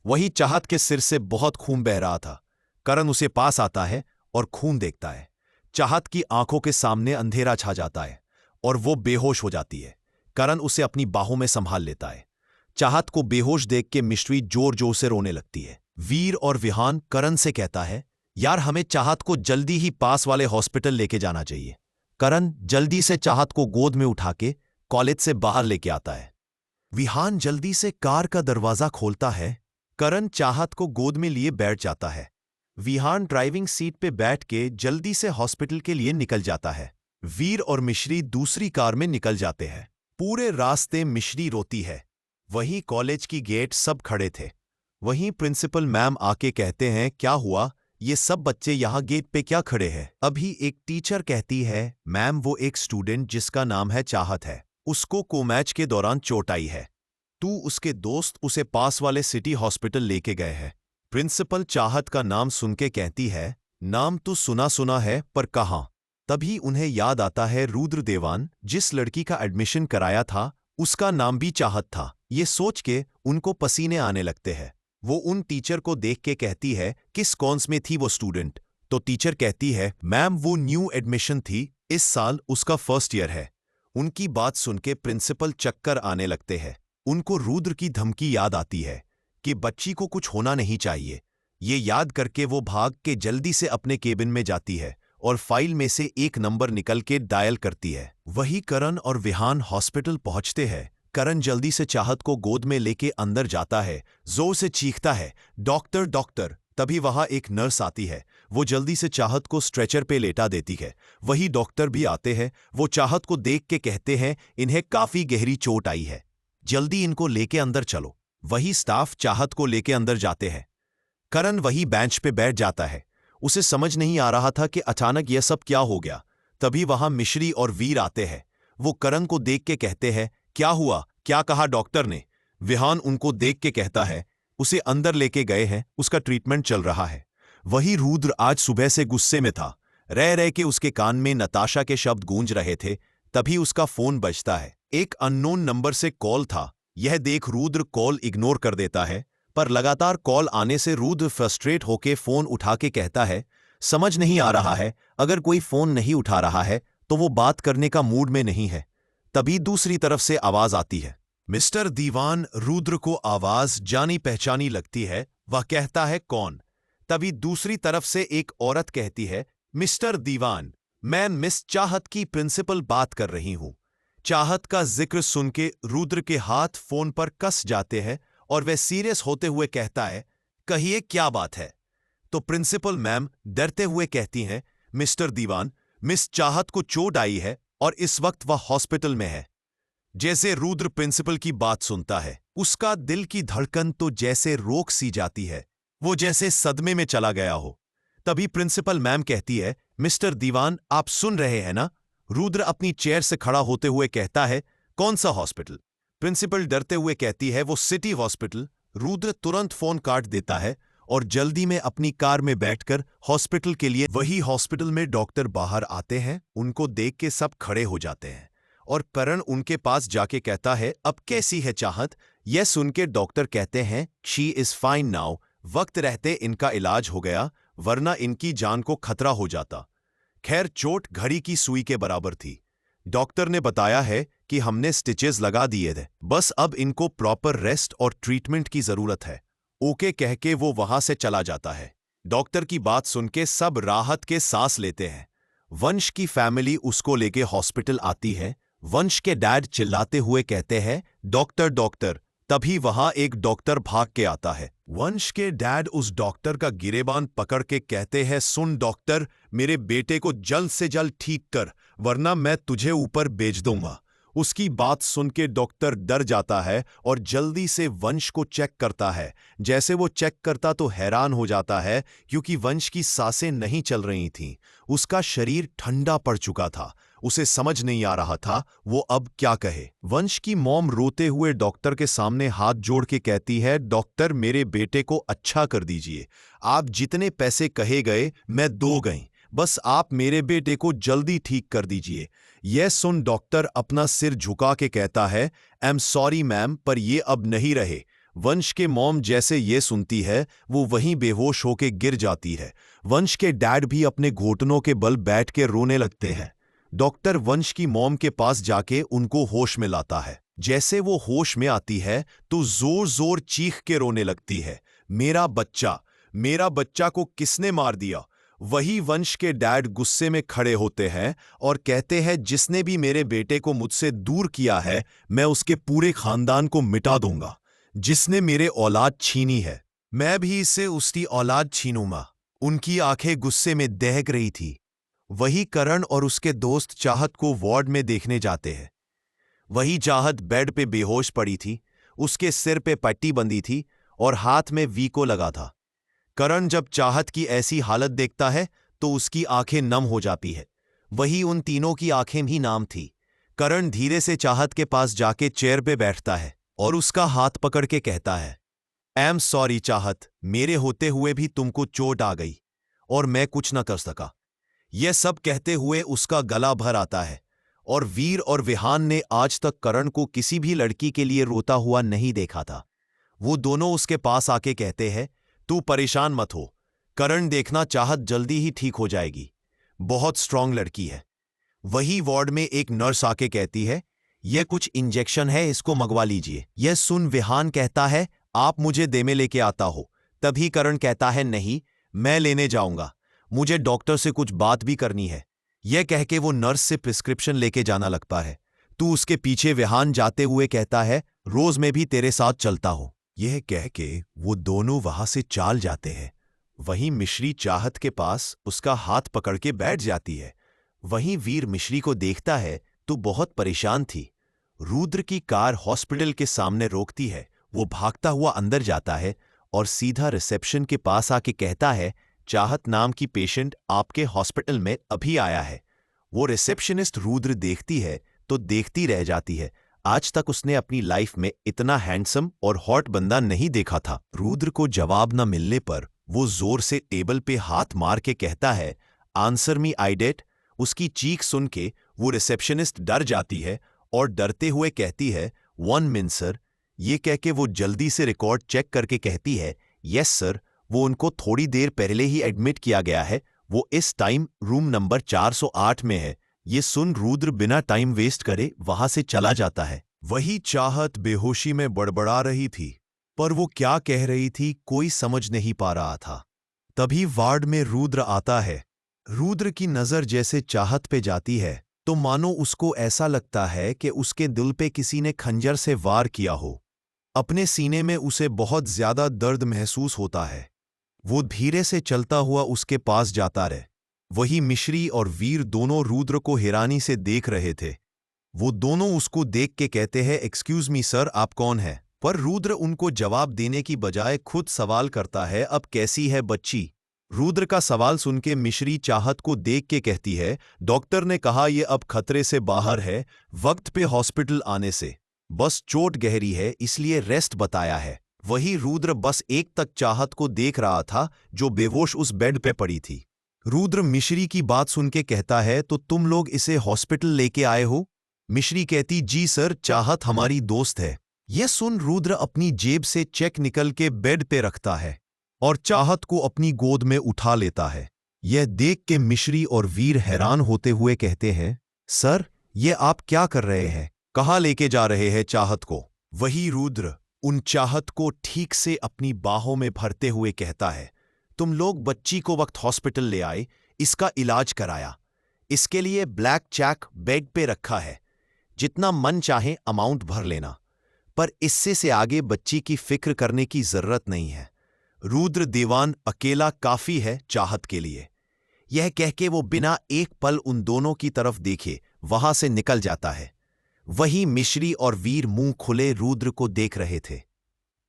वही चाहत के सिर से बहुत खून बह रहा था। करण उसे पास आता है और खून देखता है। चाहत की आंखों के सामने अंधेरा छा जाता है और वो बेहोश हो जाती है। करण उसे अपनी बाहों में संभाल लेता है। चाहत को बेहोश देख के मिश्री जोर जोर से रोने लगती है। वीर और विहान करण से कहता है, यार हमें चाहत को जल्दी ही पास वाले हॉस्पिटल लेके जाना चाहिए। करण जल्दी से चाहत को गोद में उठा के कॉलेज से बाहर लेके आता है। विहान जल्दी से कार का दरवाजा खोलता है। करण चाहत को गोद में लिए बैठ जाता है। विहान ड्राइविंग सीट पे बैठ के जल्दी से हॉस्पिटल के लिए निकल जाता है। वीर और मिश्री दूसरी कार में निकल जाते हैं। पूरे रास्ते मिश्री रोती है। वहीं कॉलेज की गेट सब खड़े थे। वहीं प्रिंसिपल मैम आके कहते हैं, क्या हुआ, ये सब बच्चे यहाँ गेट पे क्या खड़े हैं? अभी एक टीचर कहती है, मैम वो एक स्टूडेंट जिसका नाम है चाहत है, उसको कोमैच के दौरान चोट आई है। तू उसके दोस्त उसे पास वाले सिटी हॉस्पिटल लेके गए हैं। प्रिंसिपल चाहत का नाम सुन के कहती है, नाम तो सुना सुना है पर कहाँ? तभी उन्हें याद आता है रुद्र देवान, जिस लड़की का एडमिशन कराया था उसका नाम भी चाहत था। ये सोच के उनको पसीने आने लगते हैं। वो उन टीचर को देख के कहती है, किस कॉन्स में थी वो स्टूडेंट? तो टीचर कहती है, मैम वो न्यू एडमिशन थी, इस साल उसका फर्स्ट ईयर है। उनकी बात सुन के प्रिंसिपल चक्कर आने लगते हैं। उनको रुद्र की धमकी याद आती है कि बच्ची को कुछ होना नहीं चाहिए। ये याद करके वो भाग के जल्दी से अपने केबिन में जाती है और फाइल में से एक नंबर निकल के डायल करती है। वही करण और विहान हॉस्पिटल पहुंचते हैं। करण जल्दी से चाहत को गोद में लेके अंदर जाता है, जोर से चीखता है, डॉक्टर डॉक्टर। तभी वहां एक नर्स आती है। वो जल्दी से चाहत को स्ट्रेचर पे लेटा देती है। वही डॉक्टर भी आते हैं। वो चाहत को देख के कहते हैं, इन्हें काफी गहरी चोट आई है, जल्दी इनको लेके अंदर चलो। वही स्टाफ चाहत को लेके अंदर जाते हैं। करण वही बेंच पे बैठ जाता है। उसे समझ नहीं आ रहा था कि अचानक यह सब क्या हो गया। तभी वहां मिश्री और वीर आते हैं। वो करण को देख के कहते हैं, क्या हुआ, क्या कहा डॉक्टर ने? विहान उनको देख के कहता है, उसे अंदर लेके गए हैं, उसका ट्रीटमेंट चल रहा है। वही रुद्र आज सुबह से गुस्से में था। रह रह के उसके कान में नताशा के शब्द गूंज रहे थे। तभी उसका फोन बजता है। एक अननोन नंबर से कॉल था। यह देख रुद्र कॉल इग्नोर कर देता है, पर लगातार कॉल आने से रुद्र फ्रस्ट्रेट होके फोन उठा के कहता है, समझ नहीं आ रहा है, अगर कोई फोन नहीं उठा रहा है तो वो बात करने का मूड में नहीं है। तभी दूसरी तरफ से आवाज आती है। मिस्टर दीवान। रुद्र को आवाज जानी पहचानी लगती है। वह कहता है, कौन? तभी दूसरी तरफ से एक औरत कहती है, मिस्टर दीवान, मैं मिस चाहत की प्रिंसिपल बात कर रही हूं। चाहत का जिक्र सुन के रुद्र के हाथ फोन पर कस जाते हैं और वह सीरियस होते हुए कहता है, कहिए क्या बात है? तो प्रिंसिपल मैम डरते हुए कहती हैं, मिस्टर दीवान, मिस चाहत को चोट आई है और इस वक्त वह हॉस्पिटल में है। जैसे रुद्र प्रिंसिपल की बात सुनता है, उसका दिल की धड़कन तो जैसे रोक सी जाती है, वो जैसे सदमे में चला गया हो। तभी प्रिंसिपल मैम कहती है, मिस्टर दीवान, आप सुन रहे हैं ना? रुद्र अपनी चेयर से खड़ा होते हुए कहता है, कौन सा हॉस्पिटल? प्रिंसिपल डरते हुए कहती है, वो सिटी हॉस्पिटल। रुद्र तुरंत फोन काट देता है और जल्दी में अपनी कार में बैठकर हॉस्पिटल के लिए। वही हॉस्पिटल में डॉक्टर बाहर आते हैं। उनको देख के सब खड़े हो जाते हैं और करण उनके पास जाके कहता है, अब कैसी है चाहत? यह सुन के डॉक्टर कहते हैं, शी इज फाइन नाउ। वक्त रहते इनका इलाज हो गया, वरना इनकी जान को खतरा हो जाता। खैर, चोट घड़ी की सुई के बराबर थी। डॉक्टर ने बताया है कि हमने स्टिचेस लगा दिए थे, बस अब इनको प्रॉपर रेस्ट और ट्रीटमेंट की जरूरत है। ओके कह के वो वहां से चला जाता है। डॉक्टर की बात सुन के सब राहत के सांस लेते हैं। वंश की फैमिली उसको लेके हॉस्पिटल आती है। वंश के डैड चिल्लाते हुए कहते हैं, डॉक्टर डॉक्टर। तभी वहां एक डॉक्टर भाग के आता है। वंश के डैड उस डॉक्टर का गिरेबान पकड़ के कहते हैं, सुन डॉक्टर, मेरे बेटे को जल्द से जल्द ठीक कर, वरना मैं तुझे ऊपर भेज दूंगा। उसकी बात सुन के डॉक्टर डर जाता है और जल्दी से वंश को चेक करता है। जैसे वो चेक करता तो हैरान हो जाता है, क्योंकि वंश की सांसें नहीं चल रही थीं। उसका शरीर ठंडा पड़ चुका था। उसे समझ नहीं आ रहा था वो अब क्या कहे। वंश की मॉम रोते हुए डॉक्टर के सामने हाथ जोड़ के कहती है, डॉक्टर, मेरे बेटे को अच्छा कर दीजिए। आप जितने पैसे कहे गए मैं दो गई, बस आप मेरे बेटे को जल्दी ठीक कर दीजिए। यह सुन डॉक्टर अपना सिर झुका के कहता है, आई एम सॉरी मैम, पर ये अब नहीं रहे। वंश के मॉम जैसे ये सुनती है, वो वहीं बेहोश होके गिर जाती है। वंश के डैड भी अपने घुटनों के बल बैठ के रोने लगते हैं। डॉक्टर वंश की मॉम के पास जाके उनको होश में लाता है। जैसे वो होश में आती है तो जोर जोर चीख के रोने लगती है, मेरा बच्चा को किसने मार दिया? वही वंश के डैड गुस्से में खड़े होते हैं और कहते हैं, जिसने भी मेरे बेटे को मुझसे दूर किया है, मैं उसके पूरे खानदान को मिटा दूंगा। जिसने मेरे औलाद छीनी है, मैं भी इससे उसकी औलाद छीनूंगा। उनकी आंखें गुस्से में दहक रही थी। वही करण और उसके दोस्त चाहत को वार्ड में देखने जाते हैं। वही चाहत बेड पे बेहोश पड़ी थी। उसके सिर पे पट्टी बंधी थी और हाथ में वीको लगा था। करण जब चाहत की ऐसी हालत देखता है तो उसकी आंखें नम हो जाती है। वही उन तीनों की आंखें भी नाम थी। करण धीरे से चाहत के पास जाके चेयर पे बैठता है और उसका हाथ पकड़ के कहता है, आई एम सॉरी चाहत, मेरे होते हुए भी तुमको चोट आ गई और मैं कुछ न कर सका। यह सब कहते हुए उसका गला भर आता है। और वीर और विहान ने आज तक करण को किसी भी लड़की के लिए रोता हुआ नहीं देखा था। वो दोनों उसके पास आके कहते हैं, तू परेशान मत हो, करण देखना, चाहत जल्दी ही ठीक हो जाएगी, बहुत स्ट्रांग लड़की है। वही वार्ड में एक नर्स आके कहती है, यह कुछ इंजेक्शन है, इसको मंगवा लीजिए। यह सुन विहान कहता है, आप मुझे दे में लेके आता हो। तभी करण कहता है, नहीं, मैं लेने जाऊंगा, मुझे डॉक्टर से कुछ बात भी करनी है। यह कह के वो नर्स से प्रिस्क्रिप्शन लेके जाना लगता है। तू उसके पीछे विहान जाते हुए कहता है, रोज मैं भी तेरे साथ चलता हूं। यह कह के वो दोनों वहां से चाल जाते हैं। वहीं मिश्री चाहत के पास उसका हाथ पकड़ के बैठ जाती है। वहीं वीर मिश्री को देखता है तो बहुत परेशान थी। रुद्र की कार हॉस्पिटल के सामने रोकती है। वो भागता हुआ अंदर जाता है और सीधा रिसेप्शन के पास आके कहता है, चाहत नाम की पेशेंट आपके हॉस्पिटल में अभी आया है। वो रिसेप्शनिस्ट रुद्र देखती है तो देखती रह जाती है। आज तक उसने अपनी लाइफ में इतना हैंडसम और हॉट बंदा नहीं देखा था। रुद्र को जवाब न मिलने पर वो जोर से टेबल पे हाथ मार के कहता है, आंसर मी आइडेट। उसकी चीख सुन के वो रिसेप्शनिस्ट डर जाती है और डरते हुए कहती है, 1 मिनट सर, ये कह के वो जल्दी से रिकॉर्ड चेक करके कहती है, यस सर, वो उनको थोड़ी देर पहले ही एडमिट किया गया है, वो इस टाइम रूम नंबर 408 में है। ये सुन रुद्र बिना टाइम वेस्ट करे वहां से चला जाता है। वही चाहत बेहोशी में बड़बड़ा रही थी, पर वो क्या कह रही थी कोई समझ नहीं पा रहा था। तभी वार्ड में रुद्र आता है। रुद्र की नजर जैसे चाहत पे जाती है तो मानो उसको ऐसा लगता है कि उसके दिल पे किसी ने खंजर से वार किया हो। अपने सीने में उसे बहुत ज्यादा दर्द महसूस होता है। वो धीरे से चलता हुआ उसके पास जाता रहे। वही मिश्री और वीर दोनों रुद्र को हैरानी से देख रहे थे। वो दोनों उसको देख के कहते हैं, एक्सक्यूज मी सर, आप कौन हैं? पर रुद्र उनको जवाब देने की बजाय खुद सवाल करता है, अब कैसी है बच्ची? रुद्र का सवाल सुन के मिश्री चाहत को देख के कहती है, डॉक्टर ने कहा ये अब खतरे से बाहर है, वक्त पे हॉस्पिटल आने से, बस चोट गहरी है इसलिए रेस्ट बताया है। वही रुद्र बस एक तक चाहत को देख रहा था जो बेहोश उस बेड पे पड़ी थी। रुद्र मिश्री की बात सुन के कहता है, तो तुम लोग इसे हॉस्पिटल लेके आए हो? मिश्री कहती, जी सर, चाहत हमारी दोस्त है। यह सुन रुद्र अपनी जेब से चेक निकल के बेड पे रखता है और चाहत को अपनी गोद में उठा लेता है। यह देख के मिश्री और वीर हैरान होते हुए कहते हैं, सर, ये आप क्या कर रहे हैं? कहाँ लेके जा रहे हैं चाहत को? वही रुद्र उन चाहत को ठीक से अपनी बाहों में भरते हुए कहता है, तुम लोग बच्ची को वक्त हॉस्पिटल ले आए, इसका इलाज कराया, इसके लिए ब्लैक चेक बेड पे रखा है, जितना मन चाहे अमाउंट भर लेना, पर इससे से आगे बच्ची की फिक्र करने की जरूरत नहीं है। रुद्र देवान अकेला काफी है चाहत के लिए। यह कह के वो बिना एक पल उन दोनों की तरफ देखे वहां से निकल जाता है। वहीं मिश्री और वीर मुंह खुले रुद्र को देख रहे थे।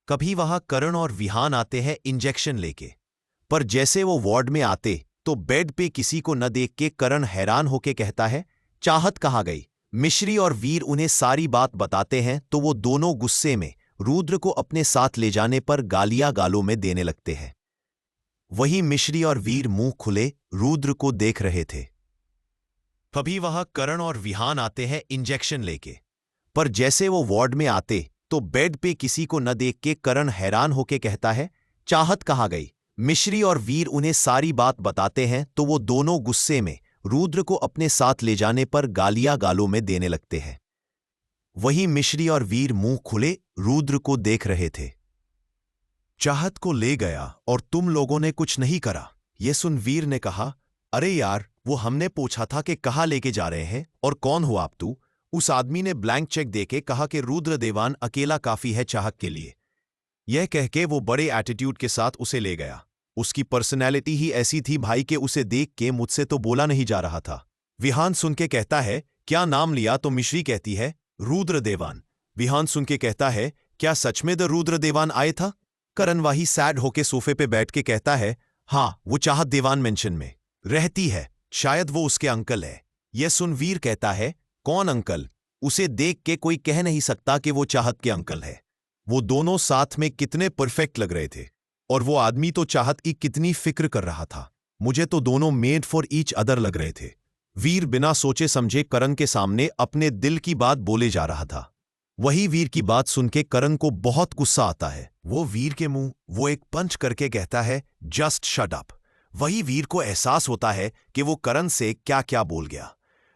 कभी वहां करण और विहान आते हैं इंजेक्शन लेके, पर जैसे वो वार्ड में आते तो बेड पे किसी को न देख के करण हैरान होके कहता है, चाहत कहाँ गई? मिश्री और वीर उन्हें सारी बात बताते हैं तो वो दोनों गुस्से में रुद्र को अपने साथ ले जाने पर गालियां गालों में देने लगते हैं। वहीं मिश्री और वीर मुंह खुले रुद्र को देख रहे थे। तभी वहां करण और विहान आते हैं इंजेक्शन लेके, पर जैसे वो वार्ड में आते तो बेड पे किसी को न देख के करण हैरान होके कहता है, चाहत कहाँ गई? मिश्री और वीर उन्हें सारी बात बताते हैं तो वो दोनों गुस्से में रुद्र को अपने साथ ले जाने पर गालियां गालों में देने लगते हैं। वहीं मिश्री और वीर मुंह खुले रुद्र को देख रहे थे। चाहत को ले गया और तुम लोगों ने कुछ नहीं करा। यह सुन वीर ने कहा, अरे यार, वो हमने पूछा था कि कहाँ लेके जा रहे हैं और कौन हो आप तू? उस आदमी ने ब्लैंक चेक देके कहा कि रुद्र देवान अकेला काफी है चाहत के लिए। यह कह के वो बड़े एटीट्यूड के साथ उसे ले गया। उसकी पर्सनैलिटी ही ऐसी थी भाई के उसे देख के मुझसे तो बोला नहीं जा रहा था। विहान सुन के कहता है, क्या नाम लिया? तो मिश्री कहती है, रुद्र देवान। विहान सुन के कहता है, क्या सच में द रुद्र देवान आए था? करण वाही सैड होके सोफे पे बैठ के कहता है, हाँ, वो चाहत देवान मेंशन में रहती है, शायद वो उसके अंकल है। यह सुन वीर कहता है, कौन अंकल? उसे देख के कोई कह नहीं सकता कि वो चाहत के अंकल है। वो दोनों साथ में कितने परफेक्ट लग रहे थे, और वो आदमी तो चाहत की कितनी फिक्र कर रहा था। मुझे तो दोनों मेड फॉर ईच अदर लग रहे थे। वीर बिना सोचे समझे करण के सामने अपने दिल की बात बोले जा रहा था। वही वीर की बात सुन के करण को बहुत गुस्सा आता है। वो वीर के मुंह वो एक पंच करके कहता है, जस्ट शट अप। वही वीर को एहसास होता है कि वो करण से क्या क्या बोल गया।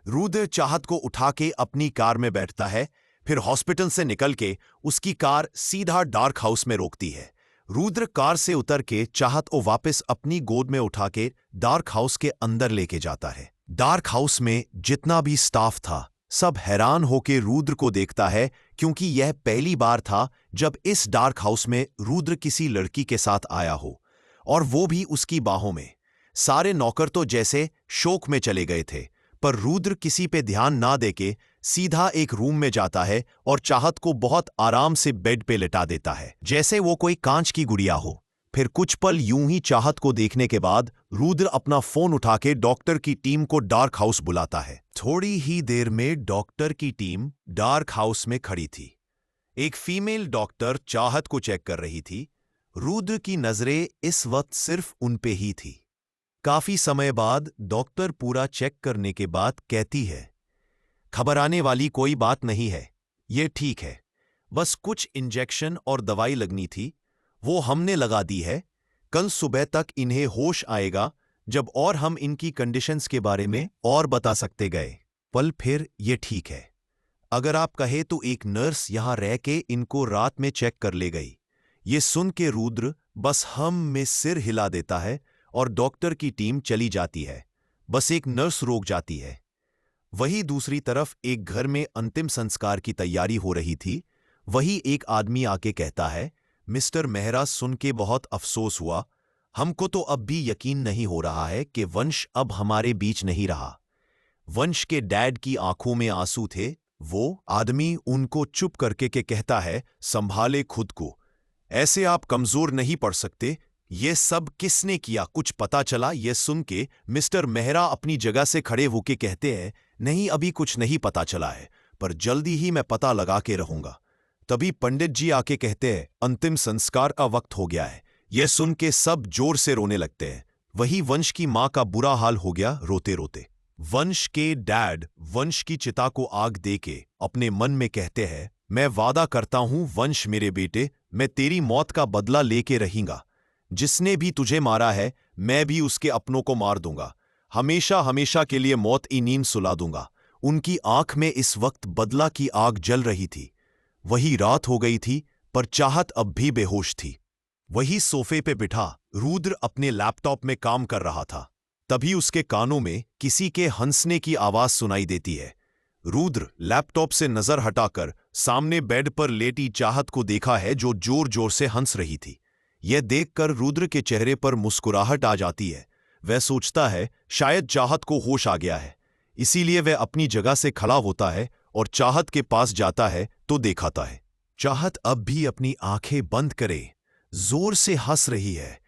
रुद्र चाहत को उठा के अपनी कार में बैठता है, फिर हॉस्पिटल से निकल के उसकी कार सीधा डार्क हाउस में रोकती है। रुद्र कार से उतर के चाहत को वापस अपनी गोद में उठा के डार्क हाउस के अंदर लेके जाता है। डार्क हाउस में जितना भी स्टाफ था सब हैरान होके रुद्र को देखता है, क्योंकि यह पहली बार था जब इस डार्क हाउस में रुद्र किसी लड़की के साथ आया हो, और वो भी उसकी बाहों में। सारे नौकर तो जैसे शोक में चले गए थे, पर रुद्र किसी पे ध्यान ना देके सीधा एक रूम में जाता है और चाहत को बहुत आराम से बेड पे लिटा देता है, जैसे वो कोई कांच की गुड़िया हो। फिर कुछ पल यूं ही चाहत को देखने के बाद रुद्र अपना फोन उठा के डॉक्टर की टीम को डार्क हाउस बुलाता है। थोड़ी ही देर में डॉक्टर की टीम डार्क हाउस में खड़ी थी। एक फीमेल डॉक्टर चाहत को चेक कर रही थी। रुद्र की नजरें इस वक्त सिर्फ उन पे ही थी। काफी समय बाद डॉक्टर पूरा चेक करने के बाद कहती है, घबराने वाली कोई बात नहीं है, ये ठीक है, बस कुछ इंजेक्शन और दवाई लगनी थी, वो हमने लगा दी है। कल सुबह तक इन्हें होश आएगा, जब और हम इनकी कंडीशंस के बारे में और बता सकते गए। पल फिर ये ठीक है। अगर आप कहे तो एक नर्स यहां रह के इनको रात में चेक कर ले गई। ये सुन के रुद्र बस हम में सिर हिला देता है और डॉक्टर की टीम चली जाती है। बस एक नर्स रोक जाती है। वही दूसरी तरफ एक घर में अंतिम संस्कार की तैयारी हो रही थी। वही एक आदमी आके कहता है, मिस्टर मेहरा, सुन के बहुत अफसोस हुआ। हमको तो अब भी यकीन नहीं हो रहा है कि वंश अब हमारे बीच नहीं रहा। वंश के डैड की आंखों में आंसू थे। वो आदमी उनको चुप करके के कहता है, संभाले खुद को, ऐसे आप कमजोर नहीं पड़ सकते। ये सब किसने किया, कुछ पता चला? ये सुन के मिस्टर मेहरा अपनी जगह से खड़े होके कहते हैं, नहीं, अभी कुछ नहीं पता चला है, पर जल्दी ही मैं पता लगा के रहूंगा। तभी पंडित जी आके कहते हैं, अंतिम संस्कार का वक्त हो गया है। यह सुन के सब जोर से रोने लगते हैं। वही वंश की मां का बुरा हाल हो गया रोते रोते। वंश के डैड वंश की चिता को आग दे के अपने मन में कहते हैं, मैं वादा करता हूं वंश मेरे बेटे, मैं तेरी मौत का बदला लेके रहूंगा। जिसने भी तुझे मारा है मैं भी उसके अपनों को मार दूंगा। हमेशा हमेशा के लिए मौत की नींद सुला दूंगा। उनकी आंख में इस वक्त बदला की आग जल रही थी। वही रात हो गई थी, पर चाहत अब भी बेहोश थी। वही सोफे पे बिठा रुद्र अपने लैपटॉप में काम कर रहा था। तभी उसके कानों में किसी के हंसने की आवाज सुनाई देती है। रुद्र लैपटॉप से नजर हटाकर सामने बेड पर लेटी चाहत को देखा है, जो जोर जोर से हंस रही थी। यह देखकर रुद्र के चेहरे पर मुस्कुराहट आ जाती है। वह सोचता है शायद चाहत को होश आ गया है, इसीलिए वह अपनी जगह से खड़ा होता है और चाहत के पास जाता है तो दिखाता है चाहत अब भी अपनी आंखें बंद करे जोर से हंस रही है।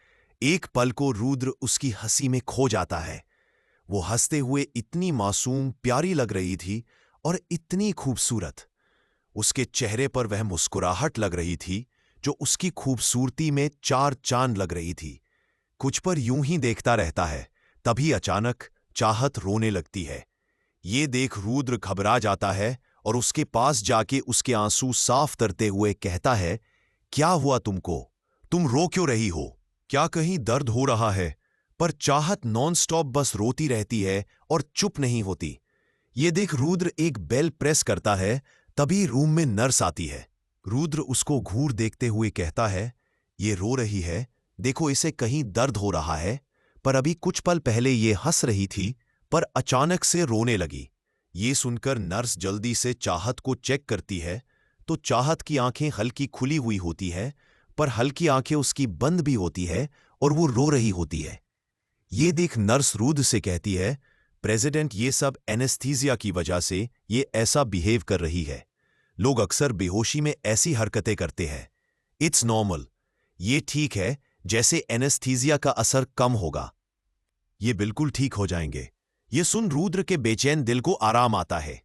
एक पल को रुद्र उसकी हंसी में खो जाता है। वो हंसते हुए इतनी मासूम प्यारी लग रही थी और इतनी खूबसूरत। उसके चेहरे पर वह मुस्कुराहट लग रही थी जो उसकी खूबसूरती में चार चांद लग रही थी। कुछ पर यूं ही देखता रहता है। तभी अचानक चाहत रोने लगती है। ये देख रुद्र घबरा जाता है और उसके पास जाके उसके आंसू साफ करते हुए कहता है, क्या हुआ तुमको? तुम रो क्यों रही हो? क्या कहीं दर्द हो रहा है? पर चाहत नॉनस्टॉप बस रोती रहती है और चुप नहीं होती। ये देख रुद्र एक बेल प्रेस करता है। तभी रूम में नर्स आती है। रुद्र उसको घूर देखते हुए कहता है, ये रो रही है, देखो इसे कहीं दर्द हो रहा है। पर अभी कुछ पल पहले ये हंस रही थी, पर अचानक से रोने लगी। ये सुनकर नर्स जल्दी से चाहत को चेक करती है तो चाहत की आंखें हल्की खुली हुई होती है, पर हल्की आंखें उसकी बंद भी होती है और वो रो रही होती है। ये देख नर्स रुद्र से कहती है, प्रेसिडेंट, ये सब एनेस्थीसिया की वजह से ये ऐसा बिहेव कर रही है। लोग अक्सर बेहोशी में ऐसी हरकतें करते हैं। It's normal. ये ठीक है, जैसे एनेस्थीसिया का असर कम होगा ये बिल्कुल ठीक हो जाएंगे। ये सुन रुद्र के बेचैन दिल को आराम आता है।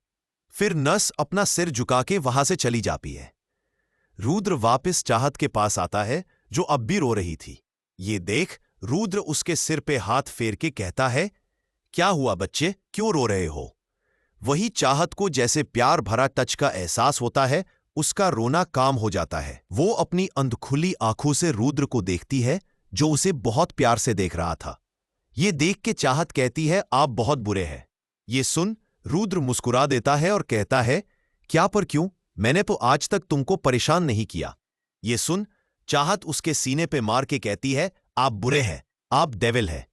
फिर नर्स अपना सिर झुका के वहां से चली जाती है। रुद्र वापस चाहत के पास आता है जो अब भी रो रही थी। ये देख रुद्र उसके सिर पे हाथ फेर के कहता है, क्या हुआ बच्चे, क्यों रो रहे हो? वही चाहत को जैसे प्यार भरा टच का एहसास होता है, उसका रोना काम हो जाता है। वो अपनी अंधखुली आंखों से रुद्र को देखती है जो उसे बहुत प्यार से देख रहा था। ये देख के चाहत कहती है, आप बहुत बुरे हैं। ये सुन रुद्र मुस्कुरा देता है और कहता है, क्या पर क्यों? मैंने तो आज तक तुमको परेशान नहीं किया। ये सुन चाहत उसके सीने पे मार के कहती है, आप बुरे हैं, आप डेविल हैं।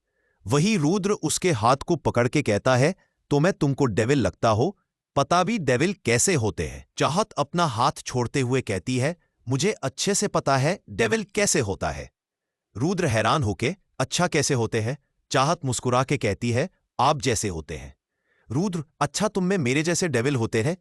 वही रुद्र उसके हाथ को पकड़ के कहता है, तो मैं तुमको डेविल लगता हो? पता भी डेविल कैसे होते हैं? चाहत अपना हाथ छोड़ते हुए कहती है, मुझे अच्छे से पता है डेविल कैसे होता है। रुद्र हैरान होके, अच्छा कैसे होते हैं? चाहत मुस्कुरा के कहती है, आप जैसे होते हैं। रुद्र, अच्छा तुम में मेरे जैसे डेविल होते हैं?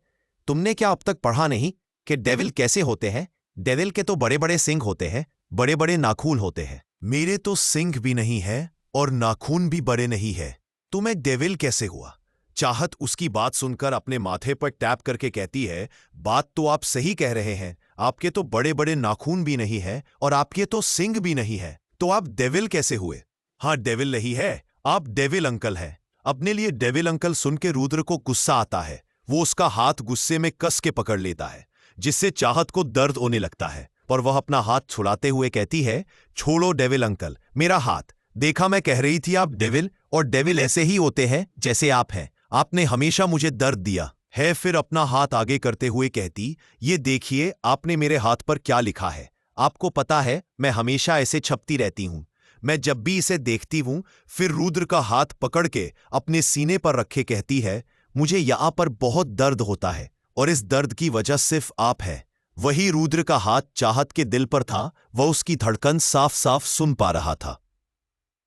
तुमने क्या अब तक पढ़ा नहीं कि डेविल कैसे होते हैं? डेविल के तो बड़े बड़े सिंग होते हैं, बड़े बड़े नाखून होते हैं। मेरे तो सिंग भी नहीं है और नाखून भी बड़े नहीं है, तो मैं डेविल कैसे हुआ? चाहत उसकी बात सुनकर अपने माथे पर टैप करके कहती है, बात तो आप सही कह रहे हैं, आपके तो बड़े बड़े नाखून भी नहीं है और आपके तो सिंग भी नहीं है, तो आप डेविल कैसे हुए? हाँ, डेविल नहीं है, आप डेविल अंकल हैं। अपने लिए डेविल अंकल सुन के रुद्र को गुस्सा आता है। वो उसका हाथ गुस्से में कस के पकड़ लेता है। जिससे चाहत को दर्द होने लगता है। पर वह अपना हाथ छुड़ाते हुए कहती है, छोड़ो डेविल अंकल, मेरा हाथ। देखा, मैं कह रही थी आप डेविल, और डेविल ऐसे ही होते हैं जैसे आप हैं। आपने हमेशा मुझे दर्द दिया है। फिर अपना हाथ आगे करते हुए कहती, ये देखिए आपने मेरे हाथ पर क्या लिखा है। आपको पता है मैं हमेशा ऐसे छपती रहती हूं। मैं जब भी इसे देखती हूं, फिर रुद्र का हाथ पकड़ के अपने सीने पर रखे कहती है, मुझे यहां पर बहुत दर्द होता है और इस दर्द की वजह सिर्फ आप है। वही रुद्र का हाथ चाहत के दिल पर था। वह उसकी धड़कन साफ साफ सुन पा रहा था।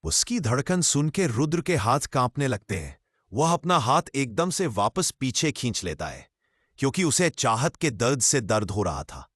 उसकी धड़कन सुन के रुद्र के हाथ कांपने लगते हैं। वह अपना हाथ एकदम से वापस पीछे खींच लेता है, क्योंकि उसे चाहत के दर्द से दर्द हो रहा था।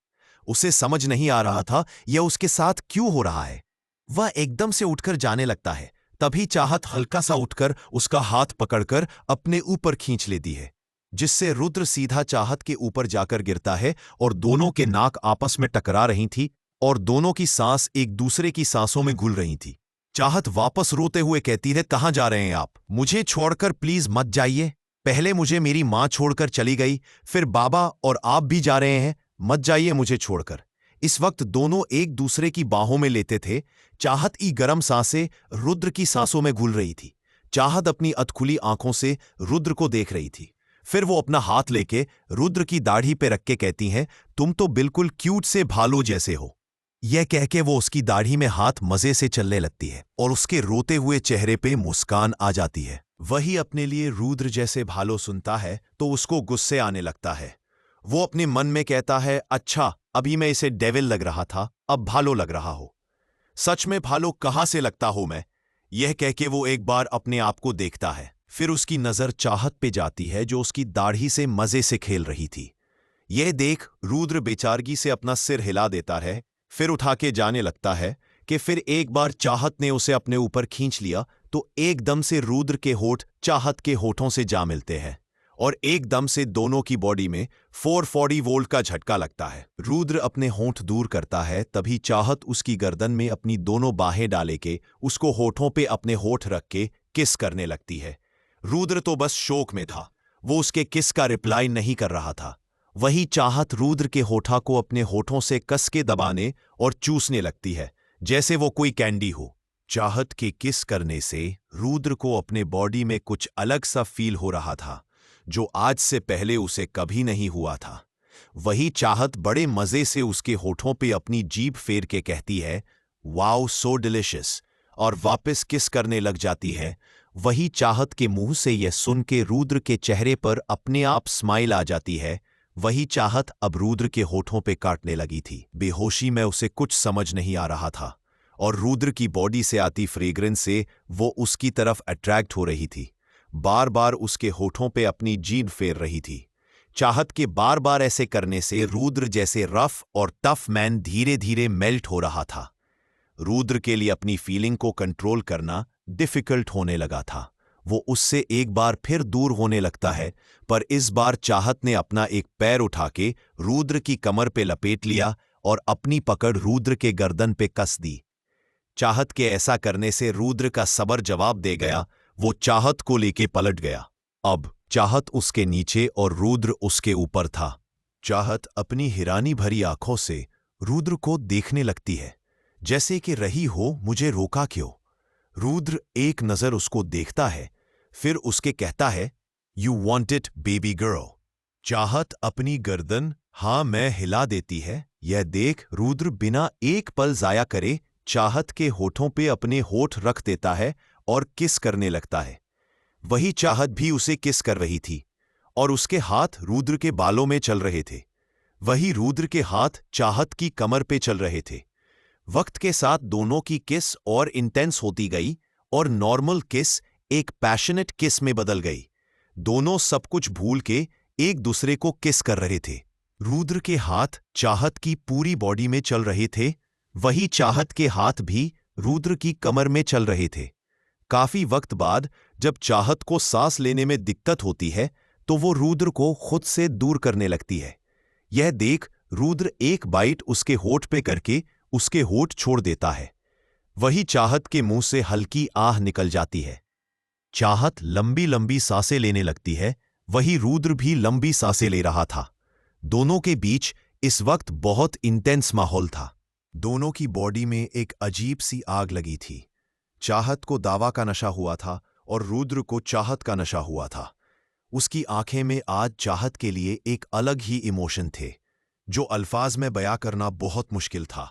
उसे समझ नहीं आ रहा था यह उसके साथ क्यों हो रहा है। वह एकदम से उठकर जाने लगता है। तभी चाहत हल्का सा उठकर उसका हाथ पकड़कर अपने ऊपर खींच लेती है, जिससे रुद्र सीधा चाहत के ऊपर जाकर गिरता है और दोनों के नाक आपस में टकरा रही थी और दोनों की सांस एक दूसरे की सांसों में घुल रही थी। चाहत वापस रोते हुए कहती है, कहां जा रहे हैं आप? मुझे छोड़कर प्लीज मत जाइए। पहले मुझे मेरी मां छोड़कर चली गई, फिर बाबा, और आप भी जा रहे हैं। मत जाइए मुझे छोड़कर। इस वक्त दोनों एक दूसरे की बाहों में लेते थे। चाहत की गर्म सांसें रुद्र की सांसों में घुल रही थी। चाहत अपनी अधखुली आंखों से रुद्र को देख रही थी। फिर वो अपना हाथ लेके रुद्र की दाढ़ी पे रख के कहती हैं, तुम तो बिल्कुल क्यूट से भालू जैसे हो। यह कह के वो उसकी दाढ़ी में हाथ मजे से चलने लगती है और उसके रोते हुए चेहरे पे मुस्कान आ जाती है। वही अपने लिए रुद्र जैसे भालू सुनता है तो उसको गुस्से आने लगता है। वो अपने मन में कहता है, अच्छा, अभी मैं इसे डेविल लग रहा था, अब भालू लग रहा हो। सच में भालू कहां से लगता हूं मैं? यह कह के वो एक बार अपने आप को देखता है। फिर उसकी नजर चाहत पे जाती है जो उसकी दाढ़ी से मजे से खेल रही थी। यह देख रुद्र बेचारगी से अपना सिर हिला देता है, फिर उठा के जाने लगता है कि फिर एक बार चाहत ने उसे अपने ऊपर खींच लिया तो एकदम से रुद्र के होठ चाहत के होठों से जा मिलते हैं और एकदम से दोनों की बॉडी में 440 वोल्ट का झटका लगता है। रुद्र अपने होंठ दूर करता है, तभी चाहत उसकी गर्दन में अपनी दोनों बाहें डाले के उसको होठों पे अपने होठ रख के किस करने लगती है। रुद्र तो बस शोक में था, वो उसके किस का रिप्लाई नहीं कर रहा था। वही चाहत रुद्र के होठा को अपने होठों से कस के दबाने और चूसने लगती है जैसे वो कोई कैंडी हो। चाहत के किस करने से रुद्र को अपने बॉडी में कुछ अलग सा फील हो रहा था जो आज से पहले उसे कभी नहीं हुआ था। वही चाहत बड़े मजे से उसके होठों पे अपनी जीभ फेर के कहती है, वाओ सो डिलिशियस, और वापस किस करने लग जाती है। वही चाहत के मुंह से यह सुन के रुद्र के चेहरे पर अपने आप स्माइल आ जाती है। वही चाहत अब रुद्र के होठों पे काटने लगी थी। बेहोशी में उसे कुछ समझ नहीं आ रहा था और रुद्र की बॉडी से आती फ्रेग्रेंस से वो उसकी तरफ अट्रैक्ट हो रही थी। बार बार उसके होठों पे अपनी जीभ फेर रही थी। चाहत के बार बार ऐसे करने से रुद्र जैसे रफ और टफ मैन धीरे धीरे मेल्ट हो रहा था। रुद्र के लिए अपनी फीलिंग को कंट्रोल करना डिफिकल्ट होने लगा था। वो उससे एक बार फिर दूर होने लगता है, पर इस बार चाहत ने अपना एक पैर उठा के रुद्र की कमर पे लपेट लिया और अपनी पकड़ रुद्र के गर्दन पे कस दी। चाहत के ऐसा करने से रुद्र का सबर जवाब दे गया। वो चाहत को लेके पलट गया। अब चाहत उसके नीचे और रुद्र उसके ऊपर था। चाहत अपनी हिरानी भरी आंखों से रुद्र को देखने लगती है, जैसे कि रही हो मुझे रोका क्यों। रुद्र एक नजर उसको देखता है, फिर उसके कहता है, you want it baby girl. चाहत अपनी गर्दन हाँ मैं हिला देती है। यह देख रुद्र बिना एक पल जाया करे चाहत के होठों पे अपने होठ रख देता है और किस करने लगता है। वही चाहत भी उसे किस कर रही थी और उसके हाथ रुद्र के बालों में चल रहे थे। वही रुद्र के हाथ चाहत की कमर पे चल रहे थे। वक्त के साथ दोनों की किस और इंटेंस होती गई और नॉर्मल किस एक पैशनेट किस में बदल गई। दोनों सब कुछ भूल के एक दूसरे को किस कर रहे थे। रुद्र के हाथ चाहत की पूरी बॉडी में चल रहे थे, वही चाहत के हाथ भी रुद्र की कमर में चल रहे थे। काफी वक्त बाद जब चाहत को सांस लेने में दिक्कत होती है तो वो रुद्र को खुद से दूर करने लगती है। यह देख रुद्र एक बाइट उसके होठ पे करके उसके होठ छोड़ देता है। वही चाहत के मुंह से हल्की आह निकल जाती है। चाहत लंबी लंबी सांसें लेने लगती है, वही रुद्र भी लंबी सांसें ले रहा था। दोनों के बीच इस वक्त बहुत इंटेंस माहौल था। दोनों की बॉडी में एक अजीब सी आग लगी थी। चाहत को दावा का नशा हुआ था और रुद्र को चाहत का नशा हुआ था। उसकी आंखें में आज चाहत के लिए एक अलग ही इमोशन थे, जो अल्फाज में बयां करना बहुत मुश्किल था।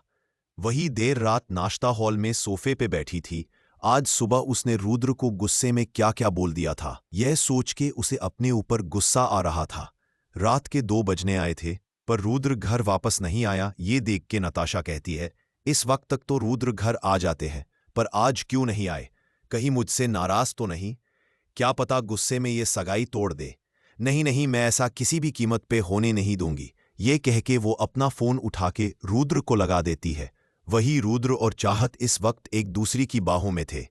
वही देर रात नाश्ता हॉल में सोफे पे बैठी थी। आज सुबह उसने रुद्र को गुस्से में क्या क्या बोल दिया था, यह सोच के उसे अपने ऊपर गुस्सा आ रहा था। रात के 2 बजने आए थे, पर रुद्र घर वापस नहीं आया। ये देख के नताशा कहती है, इस वक्त तक तो रुद्र घर आ जाते हैं, पर आज क्यों नहीं आए? कहीं मुझसे नाराज तो नहीं? क्या पता गुस्से में ये सगाई तोड़ दे। नहीं नहीं, मैं ऐसा किसी भी कीमत पे होने नहीं दूंगी। ये कह के वो अपना फोन उठा के रुद्र को लगा देती है। वही रुद्र और चाहत इस वक्त एक दूसरी की बाहों में थे।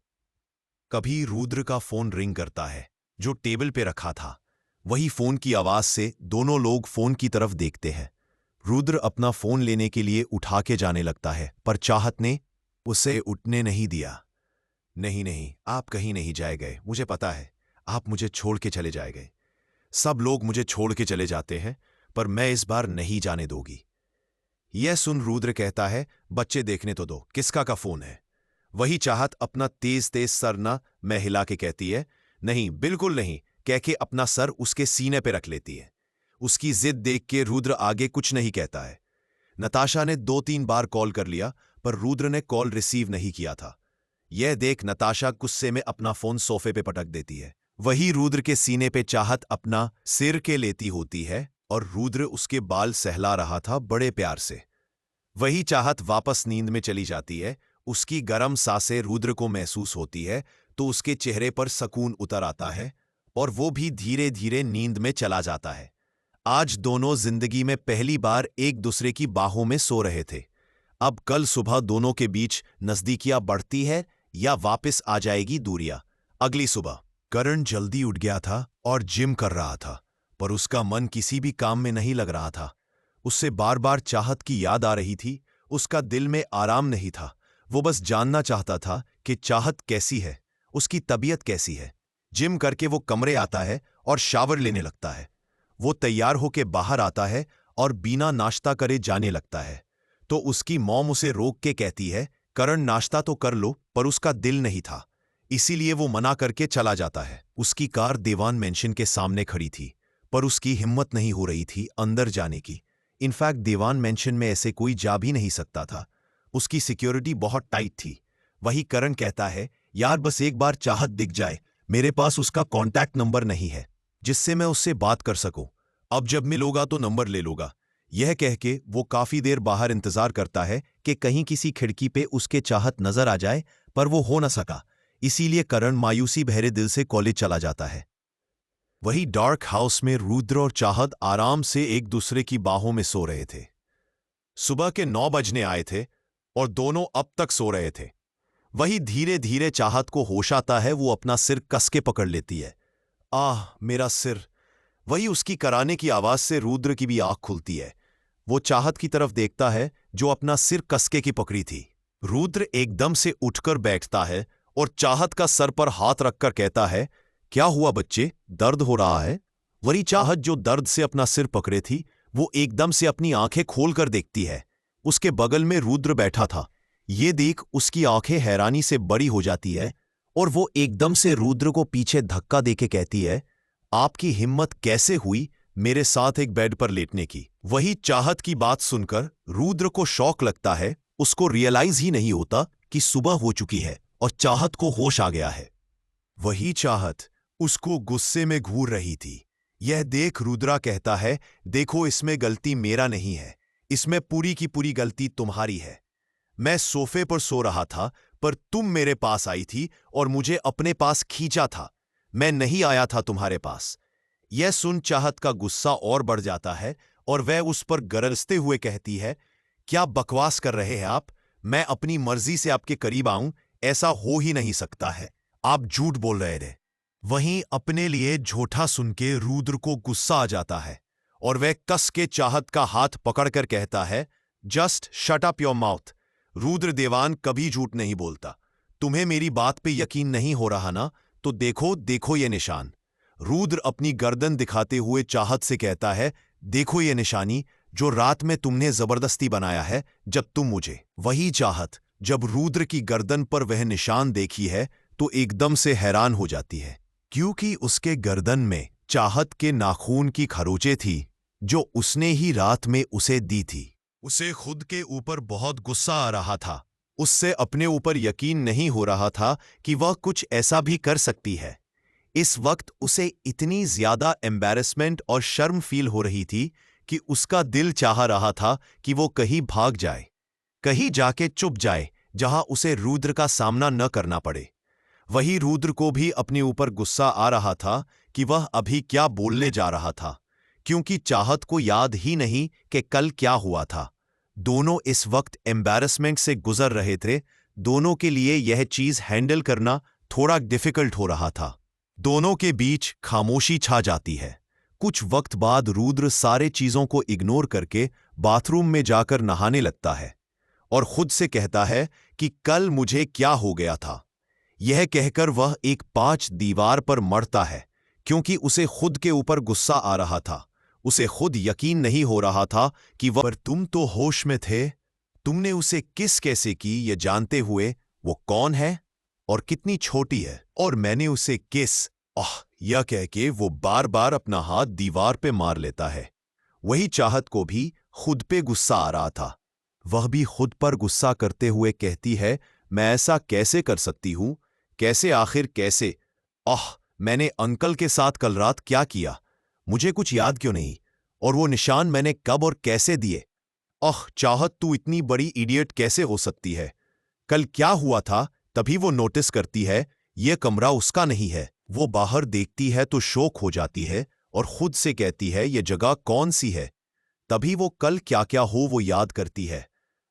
कभी रुद्र का फोन रिंग करता है, जो टेबल पे रखा था। वही फोन की आवाज से दोनों लोग फोन की तरफ देखते हैं। रुद्र अपना फोन लेने के लिए उठा के जाने लगता है, पर चाहत ने उसे उठने नहीं दिया। नहीं नहीं, आप कहीं नहीं जाए गए, मुझे पता है। आप मुझे छोड़ के चले जाए गए। सब लोग मुझे छोड़ के चले जाते हैं, पर मैं इस बार नहीं जाने दूंगी। यह सुन रुद्र कहता है, बच्चे देखने तो दो, किसका का फोन है? वही चाहत अपना तेज तेज सर ना मैं हिला के कहती है, नहीं बिल्कुल नहीं, कह के अपना सर उसके सीने पे रख लेती है। उसकी जिद देख के रुद्र आगे कुछ नहीं कहता है। नताशा ने 2-3 बार कॉल कर लिया, पर रुद्र ने कॉल रिसीव नहीं किया था। यह देख नताशा गुस्से में अपना फोन सोफे पे पटक देती है। वही रुद्र के सीने पे चाहत अपना सिर के लेती होती है और रुद्र उसके बाल सहला रहा था बड़े प्यार से। वही चाहत वापस नींद में चली जाती है। उसकी गर्म सांसें रुद्र को महसूस होती है, तो उसके चेहरे पर सुकून उतर आता है और वो भी धीरे धीरे नींद में चला जाता है। आज दोनों जिंदगी में पहली बार एक दूसरे की बाहों में सो रहे थे। अब कल सुबह दोनों के बीच नजदीकियां बढ़ती है या वापस आ जाएगी दूरियां। अगली सुबह करण जल्दी उठ गया था और जिम कर रहा था, पर उसका मन किसी भी काम में नहीं लग रहा था। उससे बार बार चाहत की याद आ रही थी। उसका दिल में आराम नहीं था। वो बस जानना चाहता था कि चाहत कैसी है, उसकी तबीयत कैसी है। जिम करके वो कमरे आता है और शावर लेने लगता है। वो तैयार होके बाहर आता है और बिना नाश्ता करे जाने लगता है, तो उसकी मॉम उसे रोक के कहती है, करण नाश्ता तो कर लो, पर उसका दिल नहीं था, इसीलिए वो मना करके चला जाता है। उसकी कार देवान मेंशन के सामने खड़ी थी, पर उसकी हिम्मत नहीं हो रही थी अंदर जाने की। इनफैक्ट देवान मेंशन में ऐसे कोई जा भी नहीं सकता था। उसकी सिक्योरिटी बहुत टाइट थी। वही करण कहता है, यार बस एक बार चाहत दिख जाए, मेरे पास उसका कॉन्टैक्ट नंबर नहीं है जिससे मैं उससे बात कर सकूं। अब जब मिलोगा तो नंबर ले लूंगा। यह कह के वो काफी देर बाहर इंतजार करता है कि कहीं किसी खिड़की पे उसके चाहत नजर आ जाए, पर वो हो न सका। इसीलिए करण मायूसी भरे दिल से कॉलेज चला जाता है। वही डार्क हाउस में रुद्र और चाहत आराम से एक दूसरे की बाहों में सो रहे थे। सुबह के 9 बजने आए थे और दोनों अब तक सो रहे थे। वही धीरे धीरे चाहत को होश आता है। वो अपना सिर कस के पकड़ लेती है। आह मेरा सिर। वही उसकी कराने की आवाज से रुद्र की भी आंख खुलती है। वो चाहत की तरफ देखता है, जो अपना सिर कसके की पकड़ी थी। रुद्र एकदम से उठकर बैठता है और चाहत का सर पर हाथ रखकर कहता है, क्या हुआ बच्चे, दर्द हो रहा है? वही चाहत जो दर्द से अपना सिर पकड़े थी, वो एकदम से अपनी आंखें खोलकर देखती है। उसके बगल में रुद्र बैठा था। ये देख उसकी आंखें हैरानी से बड़ी हो जाती है और वो एकदम से रुद्र को पीछे धक्का देके कहती है, आपकी हिम्मत कैसे हुई मेरे साथ एक बेड पर लेटने की? वही चाहत की बात सुनकर रुद्र को शौक लगता है। उसको रियलाइज ही नहीं होता कि सुबह हो चुकी है और चाहत को होश आ गया है। वही चाहत उसको गुस्से में घूर रही थी। यह देख रुद्रा कहता है, देखो इसमें गलती मेरा नहीं है, इसमें पूरी की पूरी गलती तुम्हारी है। मैं सोफे पर सो रहा था, पर तुम मेरे पास आई थी और मुझे अपने पास खींचा था। मैं नहीं आया था तुम्हारे पास। यह सुन चाहत का गुस्सा और बढ़ जाता है और वह उस पर गरजते हुए कहती है, क्या बकवास कर रहे हैं आप? मैं अपनी मर्जी से आपके करीब आऊं, ऐसा हो ही नहीं सकता है। आप झूठ बोल रहे थे। वहीं अपने लिए झूठा सुन के रुद्र को गुस्सा आ जाता है और वह कस के चाहत का हाथ पकड़कर कहता है, just shut up your mouth. Rudra देवान कभी झूठ नहीं बोलता। तुम्हें मेरी बात पे यकीन नहीं हो रहा ना, तो देखो देखो ये निशान। रुद्र अपनी गर्दन दिखाते हुए चाहत से कहता है, देखो ये निशानी जो रात में तुमने जबरदस्ती बनाया है जब तुम मुझे। वही चाहत जब रुद्र की गर्दन पर वह निशान देखी है तो एकदम से हैरान हो जाती है, क्योंकि उसके गर्दन में चाहत के नाखून की खरोंचें थी जो उसने ही रात में उसे दी थी। उसे खुद के ऊपर बहुत गुस्सा आ रहा था। उससे अपने ऊपर यकीन नहीं हो रहा था कि वह कुछ ऐसा भी कर सकती है। इस वक्त उसे इतनी ज्यादा एम्बैरेसमेंट और शर्म फील हो रही थी कि उसका दिल चाह रहा था कि वो कहीं भाग जाए, कहीं जाके चुप जाए जहां उसे रुद्र का सामना न करना पड़े। वही रुद्र को भी अपने ऊपर गुस्सा आ रहा था कि वह अभी क्या बोलने जा रहा था, क्योंकि चाहत को याद ही नहीं कि कल क्या हुआ था। दोनों इस वक्त एम्बैरेसमेंट से गुजर रहे थे। दोनों के लिए यह चीज हैंडल करना थोड़ा डिफिकल्ट हो रहा था। दोनों के बीच खामोशी छा जाती है। कुछ वक्त बाद रुद्र सारे चीजों को इग्नोर करके बाथरूम में जाकर नहाने लगता है और खुद से कहता है कि कल मुझे क्या हो गया था। यह कहकर वह एक 5 दीवार पर मरता है, क्योंकि उसे खुद के ऊपर गुस्सा आ रहा था। उसे खुद यकीन नहीं हो रहा था कि वह, पर तुम तो होश में थे। तुमने उसे किस कैसे की ये जानते हुए वो कौन है और कितनी छोटी है, और मैंने उसे किस यह कह के वो बार बार अपना हाथ दीवार पे मार लेता है। वही चाहत को भी खुद पे गुस्सा आ रहा था। वह भी खुद पर गुस्सा करते हुए कहती है, मैं ऐसा कैसे कर सकती हूं, कैसे, आखिर कैसे? मैंने अंकल के साथ कल रात क्या किया, मुझे कुछ याद क्यों नहीं? और वो निशान मैंने कब और कैसे दिए? चाहत तू इतनी बड़ी इडियट कैसे हो सकती है? कल क्या हुआ था? तभी वो नोटिस करती है ये कमरा उसका नहीं है। वो बाहर देखती है तो शौक हो जाती है और खुद से कहती है ये जगह कौन सी है। तभी वो कल क्या क्या हो वो याद करती है।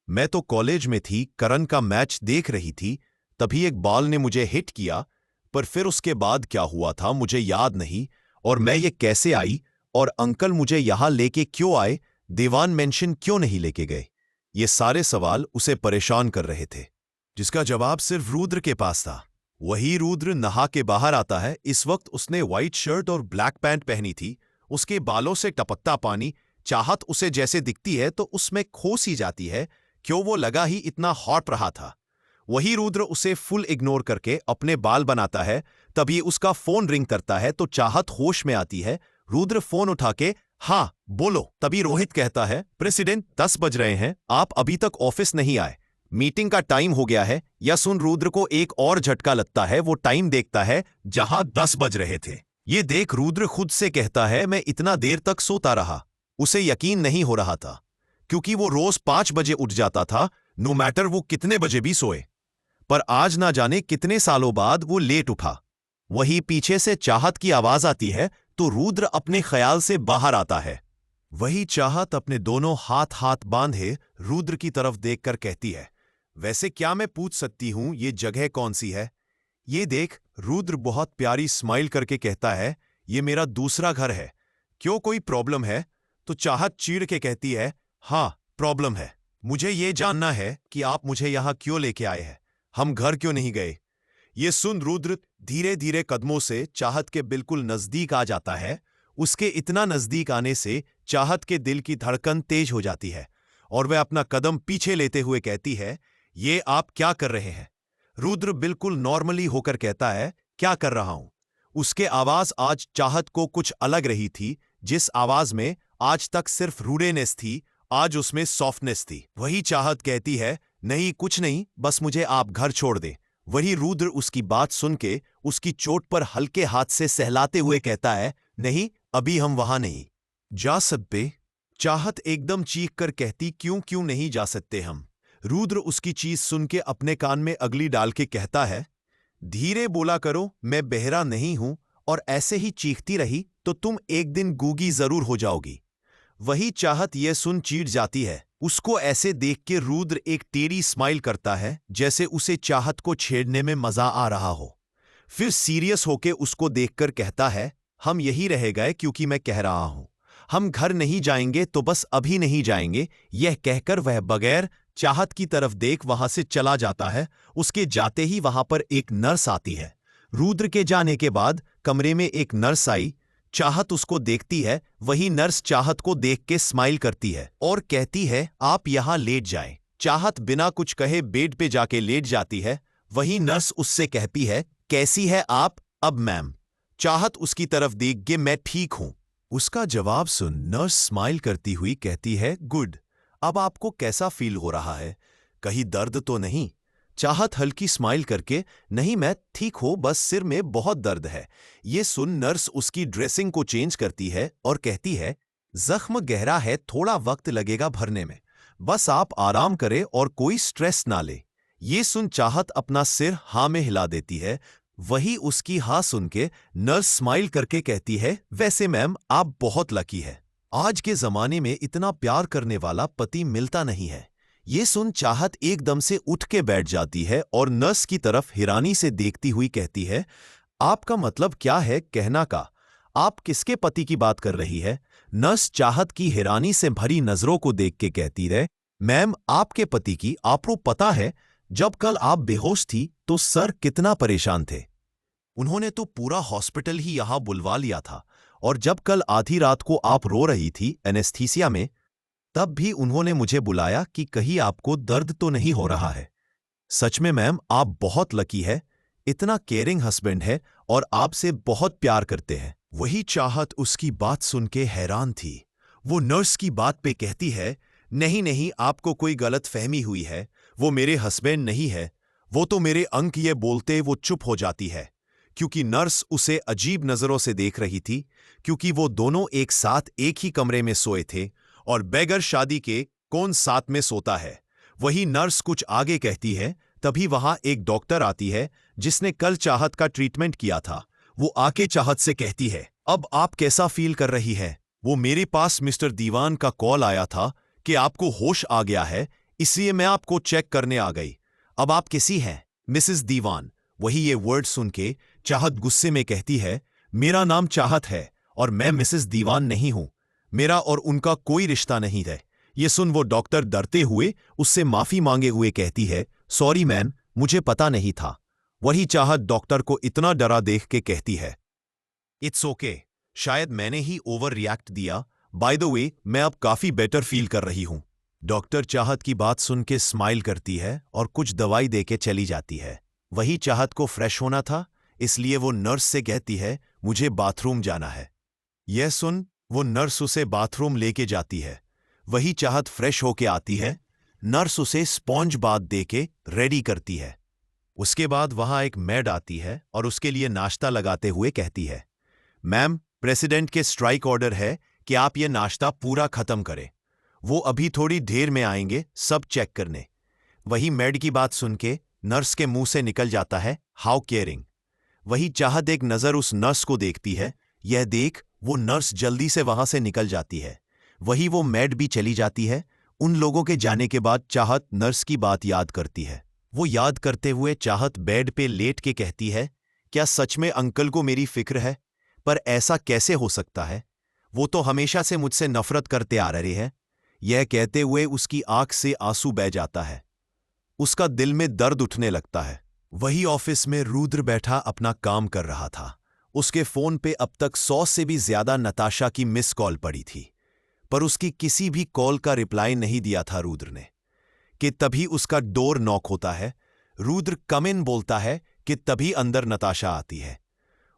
मैं तो कॉलेज में थी, करण का मैच देख रही थी, तभी एक बॉल ने मुझे हिट किया, पर फिर उसके बाद क्या हुआ था मुझे याद नहीं, और मैं ये कैसे आई, और अंकल मुझे यहां लेके क्यों आए, देवान मेंशन क्यों नहीं लेके गए? ये सारे सवाल उसे परेशान कर रहे थे, जिसका जवाब सिर्फ रुद्र के पास था। वही रुद्र नहा के बाहर आता है। इस वक्त उसने व्हाइट शर्ट और ब्लैक पैंट पहनी थी। उसके बालों से टपकता पानी। चाहत उसे जैसे दिखती है तो उसमें खो सी जाती है, क्यों वो लगा ही इतना हॉट रहा था। वही रुद्र उसे फुल इग्नोर करके अपने बाल बनाता है। तभी उसका फोन रिंग करता है तो चाहत होश में आती है। रुद्र फोन उठा के, हाँ बोलो। तभी रोहित कहता है, प्रेसिडेंट 10 बज रहे हैं, आप अभी तक ऑफिस नहीं आए, मीटिंग का टाइम हो गया है। या सुन रुद्र को एक और झटका लगता है। वो टाइम देखता है जहां 10 बज रहे थे। ये देख रुद्र खुद से कहता है, मैं इतना देर तक सोता रहा। उसे यकीन नहीं हो रहा था, क्योंकि वो रोज 5 बजे उठ जाता था, नो मैटर वो कितने बजे भी सोए। पर आज ना जाने कितने सालों बाद वो लेट उठा। वही पीछे से चाहत की आवाज आती है तो रुद्र अपने ख्याल से बाहर आता है। वही चाहत अपने दोनों हाथ हाथ बांधे रुद्र की तरफ देखकर कहती है, वैसे क्या मैं पूछ सकती हूं ये जगह कौन सी है? ये देख। रुद्र बहुत प्यारी स्माइल करके कहता है, ये मेरा दूसरा घर है, क्यों कोई प्रॉब्लम है? तो चाहत चीड़ के कहती है, हाँ प्रॉब्लम है, मुझे ये जानना है कि आप मुझे यहां क्यों लेके आए हैं, हम घर क्यों नहीं गए? ये सुन रुद्र धीरे धीरे कदमों से चाहत के बिल्कुल नजदीक आ जाता है। उसके इतना नजदीक आने से चाहत के दिल की धड़कन तेज हो जाती है और वह अपना कदम पीछे लेते हुए कहती है, ये आप क्या कर रहे हैं? रुद्र बिल्कुल नॉर्मली होकर कहता है, क्या कर रहा हूं? उसके आवाज आज चाहत को कुछ अलग रही थी। जिस आवाज में आज तक सिर्फ रूडेनेस थी, आज उसमें सॉफ्टनेस थी। वही चाहत कहती है, नहीं कुछ नहीं, बस मुझे आप घर छोड़ दे। वही रुद्र उसकी बात सुन के उसकी चोट पर हल्के हाथ से सहलाते हुए कहता है, नहीं अभी हम वहां नहीं जा सकते। चाहत एकदम चीख कर कहती, क्यों क्यों नहीं जा सकते हम? रुद्र उसकी चीज सुन के अपने कान में अगली डाल के कहता है, धीरे बोला करो, मैं बहरा नहीं हूं, और ऐसे ही चीखती रही तो तुम एक दिन गूंगी जरूर हो जाओगी। वही चाहत यह सुन चीढ़ जाती है। उसको ऐसे देख के रुद्र एक टेढ़ी स्माइल करता है, जैसे उसे चाहत को छेड़ने में मजा आ रहा हो। फिर सीरियस होके उसको देखकर कहता है, हम यही रह गए क्योंकि मैं कह रहा हूं, हम घर नहीं जाएंगे तो बस अभी नहीं जाएंगे। यह कहकर वह बगैर चाहत की तरफ देख वहां से चला जाता है। उसके जाते ही वहां पर एक नर्स आती है। रुद्र के जाने के बाद कमरे में एक नर्स आई। चाहत उसको देखती है। वही नर्स चाहत को देख के स्माइल करती है और कहती है, आप यहां लेट जाएं। चाहत बिना कुछ कहे बेड पे जाके लेट जाती है। वही नर्स उससे कहती है, कैसी है आप अब मैम? चाहत उसकी तरफ देख के, मैं ठीक हूं। उसका जवाब सुन नर्स स्माइल करती हुई कहती है, गुड। अब आपको कैसा फील हो रहा है? कहीं दर्द तो नहीं? चाहत हल्की स्माइल करके, नहीं मैं ठीक हूं, बस सिर में बहुत दर्द है। ये सुन नर्स उसकी ड्रेसिंग को चेंज करती है और कहती है, जख्म गहरा है, थोड़ा वक्त लगेगा भरने में, बस आप आराम करें और कोई स्ट्रेस ना ले। ये सुन चाहत अपना सिर हाँ में हिला देती है। वही उसकी हाँ सुन के नर्स स्माइल करके कहती है, वैसे मैम आप बहुत लकी है, आज के जमाने में इतना प्यार करने वाला पति मिलता नहीं है। ये सुन चाहत एकदम से उठ के बैठ जाती है और नर्स की तरफ हैरानी से देखती हुई कहती है, आपका मतलब क्या है कहना का? आप किसके पति की बात कर रही है? नर्स चाहत की हैरानी से भरी नजरों को देख के कहती है, मैम आपके पति की। आपको पता है जब कल आप बेहोश थी तो सर कितना परेशान थे। उन्होंने तो पूरा हॉस्पिटल ही यहां बुलवा लिया था, और जब कल आधी रात को आप रो रही थी एनेस्थीसिया में, तब भी उन्होंने मुझे बुलाया कि कहीं आपको दर्द तो नहीं हो रहा है। सच में मैम आप बहुत लकी है, इतना केयरिंग हस्बैंड है और आपसे बहुत प्यार करते हैं। वही चाहत उसकी बात सुन के हैरान थी। वो नर्स की बात पे कहती है, नहीं नहीं आपको कोई गलत फहमी हुई है, वो मेरे हस्बैंड नहीं है, वो तो मेरे अंक। ये बोलते वो चुप हो जाती है, क्योंकि नर्स उसे अजीब नजरों से देख रही थी, क्योंकि वो दोनों एक साथ एक ही कमरे में सोए थे, और बेगर शादी के कौन साथ में सोता है। वही नर्स कुछ आगे कहती है, तभी वहां एक डॉक्टर आती है जिसने कल चाहत का ट्रीटमेंट किया था। वो आके चाहत से कहती है, अब आप कैसा फील कर रही है? वो मेरे पास मिस्टर दीवान का कॉल आया था कि आपको होश आ गया है, इसलिए मैं आपको चेक करने आ गई। अब आप कैसी हैं मिसेस दीवान? वही ये वर्ड सुन के चाहत गुस्से में कहती है, मेरा नाम चाहत है और मैं मिसेस दीवान नहीं हूं, मेरा और उनका कोई रिश्ता नहीं है। ये सुन वो डॉक्टर डरते हुए उससे माफी मांगे हुए कहती है, सॉरी मैन, मुझे पता नहीं था। वही चाहत डॉक्टर को इतना डरा देख के कहती है, इट्स ओके, शायद मैंने ही ओवर रिएक्ट दिया। बाय द वे मैं अब काफी बेटर फील कर रही हूं। डॉक्टर चाहत की बात सुन के स्माइल करती है और कुछ दवाई दे के चली जाती है। वही चाहत को फ्रेश होना था, इसलिए वो नर्स से कहती है, मुझे बाथरूम जाना है। यह सुन वो नर्स उसे बाथरूम लेके जाती है। वही चाहत फ्रेश होके आती है। नर्स उसे स्पॉन्ज बाथ दे के रेडी करती है। उसके बाद वहां एक मेड आती है और उसके लिए नाश्ता लगाते हुए कहती है, मैम प्रेसिडेंट के स्ट्राइक ऑर्डर है कि आप ये नाश्ता पूरा खत्म करें। वो अभी थोड़ी देर में आएंगे सब चेक करने। वही मेड की बात सुन के नर्स के मुंह से निकल जाता है, हाउ केयरिंग। वही चाहत एक नजर उस नर्स को देखती है। यह देख वो नर्स जल्दी से वहां से निकल जाती है। वही वो मेड भी चली जाती है। उन लोगों के जाने के बाद चाहत नर्स की बात याद करती है। वो याद करते हुए चाहत बेड पे लेट के कहती है, क्या सच में अंकल को मेरी फिक्र है? पर ऐसा कैसे हो सकता है? वो तो हमेशा से मुझसे नफरत करते आ रहे हैं। यह कहते हुए उसकी आंख से आंसू बह जाता है। उसका दिल में दर्द उठने लगता है। वही ऑफिस में रुद्र बैठा अपना काम कर रहा था। उसके फोन पे अब तक 100 से भी ज्यादा नताशा की मिस कॉल पड़ी थी, पर उसकी किसी भी कॉल का रिप्लाई नहीं दिया था रुद्र ने। कि तभी उसका डोर नॉक होता है। रुद्र कम इन बोलता है कि तभी अंदर नताशा आती है।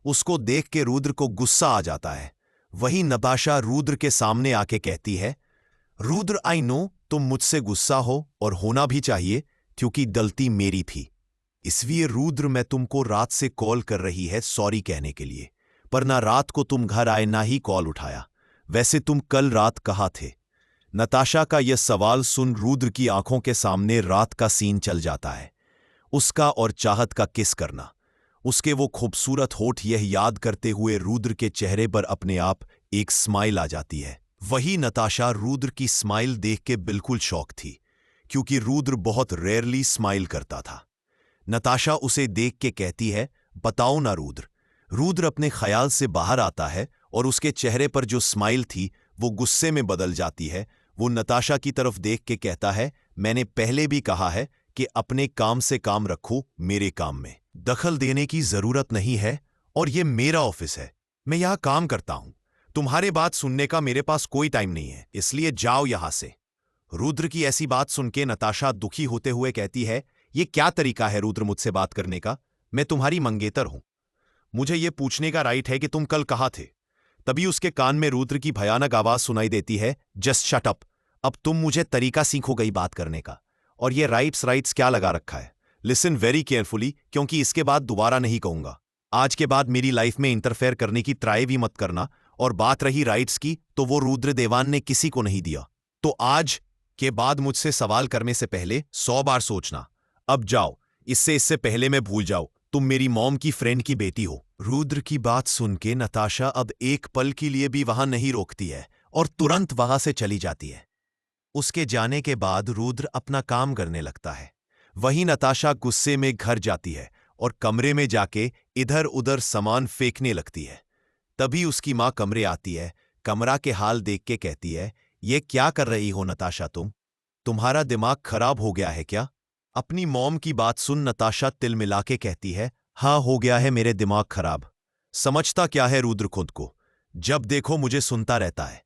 उसको देख के रुद्र को गुस्सा आ जाता है। वही नताशा रुद्र के सामने आके कहती है, रुद्र आई नो तुम मुझसे गुस्सा हो और होना भी चाहिए, क्योंकि गलती मेरी थी। इसलिए रुद्र मैं तुमको रात से कॉल कर रही है सॉरी कहने के लिए, पर ना रात को तुम घर आए ना ही कॉल उठाया। वैसे तुम कल रात कहाँ थे? नताशा का यह सवाल सुन रुद्र की आंखों के सामने रात का सीन चल जाता है। उसका और चाहत का किस करना, उसके वो खूबसूरत होठ, यह याद करते हुए रुद्र के चेहरे पर अपने आप एक स्माइल आ जाती है। वही नताशा रुद्र की स्माइल देख के बिल्कुल शॉक थी, क्योंकि रुद्र बहुत रेयरली स्माइल करता था। नताशा उसे देख के कहती है, बताओ ना रुद्र। रुद्र अपने ख्याल से बाहर आता है और उसके चेहरे पर जो स्माइल थी वो गुस्से में बदल जाती है। वो नताशा की तरफ देख के कहता है, मैंने पहले भी कहा है कि अपने काम से काम रखो, मेरे काम में दखल देने की जरूरत नहीं है, और ये मेरा ऑफिस है, मैं यहाँ काम करता हूं। तुम्हारे बात सुनने का मेरे पास कोई टाइम नहीं है, इसलिए जाओ यहां से। रुद्र की ऐसी बात सुन के नताशा दुखी होते हुए कहती है, ये क्या तरीका है रुद्र मुझसे बात करने का? मैं तुम्हारी मंगेतर हूं। मुझे ये पूछने का राइट है कि तुम कल कहाँ थे। तभी उसके कान में रुद्र की भयानक आवाज सुनाई देती है, जस्ट शट अप। अब तुम मुझे तरीका सीखो गई बात करने का। और ये राइट्स क्या लगा रखा है? लिसन वेरी केयरफुली, क्योंकि इसके बाद दोबारा नहीं कहूंगा। आज के बाद मेरी लाइफ में इंटरफेयर करने की ट्राई भी मत करना। और बात रही राइट्स की, तो वो रुद्र देवान ने किसी को नहीं दिया। तो आज के बाद मुझसे सवाल करने से पहले 100 बार सोचना। अब जाओ, इससे पहले मैं भूल जाऊं तुम मेरी मॉम की फ्रेंड की बेटी हो। रुद्र की बात सुन के नताशा अब एक पल के लिए भी वहां नहीं रोकती है और तुरंत वहां से चली जाती है। उसके जाने के बाद रुद्र अपना काम करने लगता है। वहीं नताशा गुस्से में घर जाती है और कमरे में जाके इधर उधर सामान फेंकने लगती है। तभी उसकी मां कमरे आती है। कमरा के हाल देख के कहती है, ये क्या कर रही हो नताशा? तुम्हारा दिमाग खराब हो गया है क्या? अपनी मॉम की बात सुन नताशा तिल मिला के कहती है, हाँ हो गया है मेरे दिमाग खराब। समझता क्या है रुद्र खुद को? जब देखो मुझे सुनता रहता है।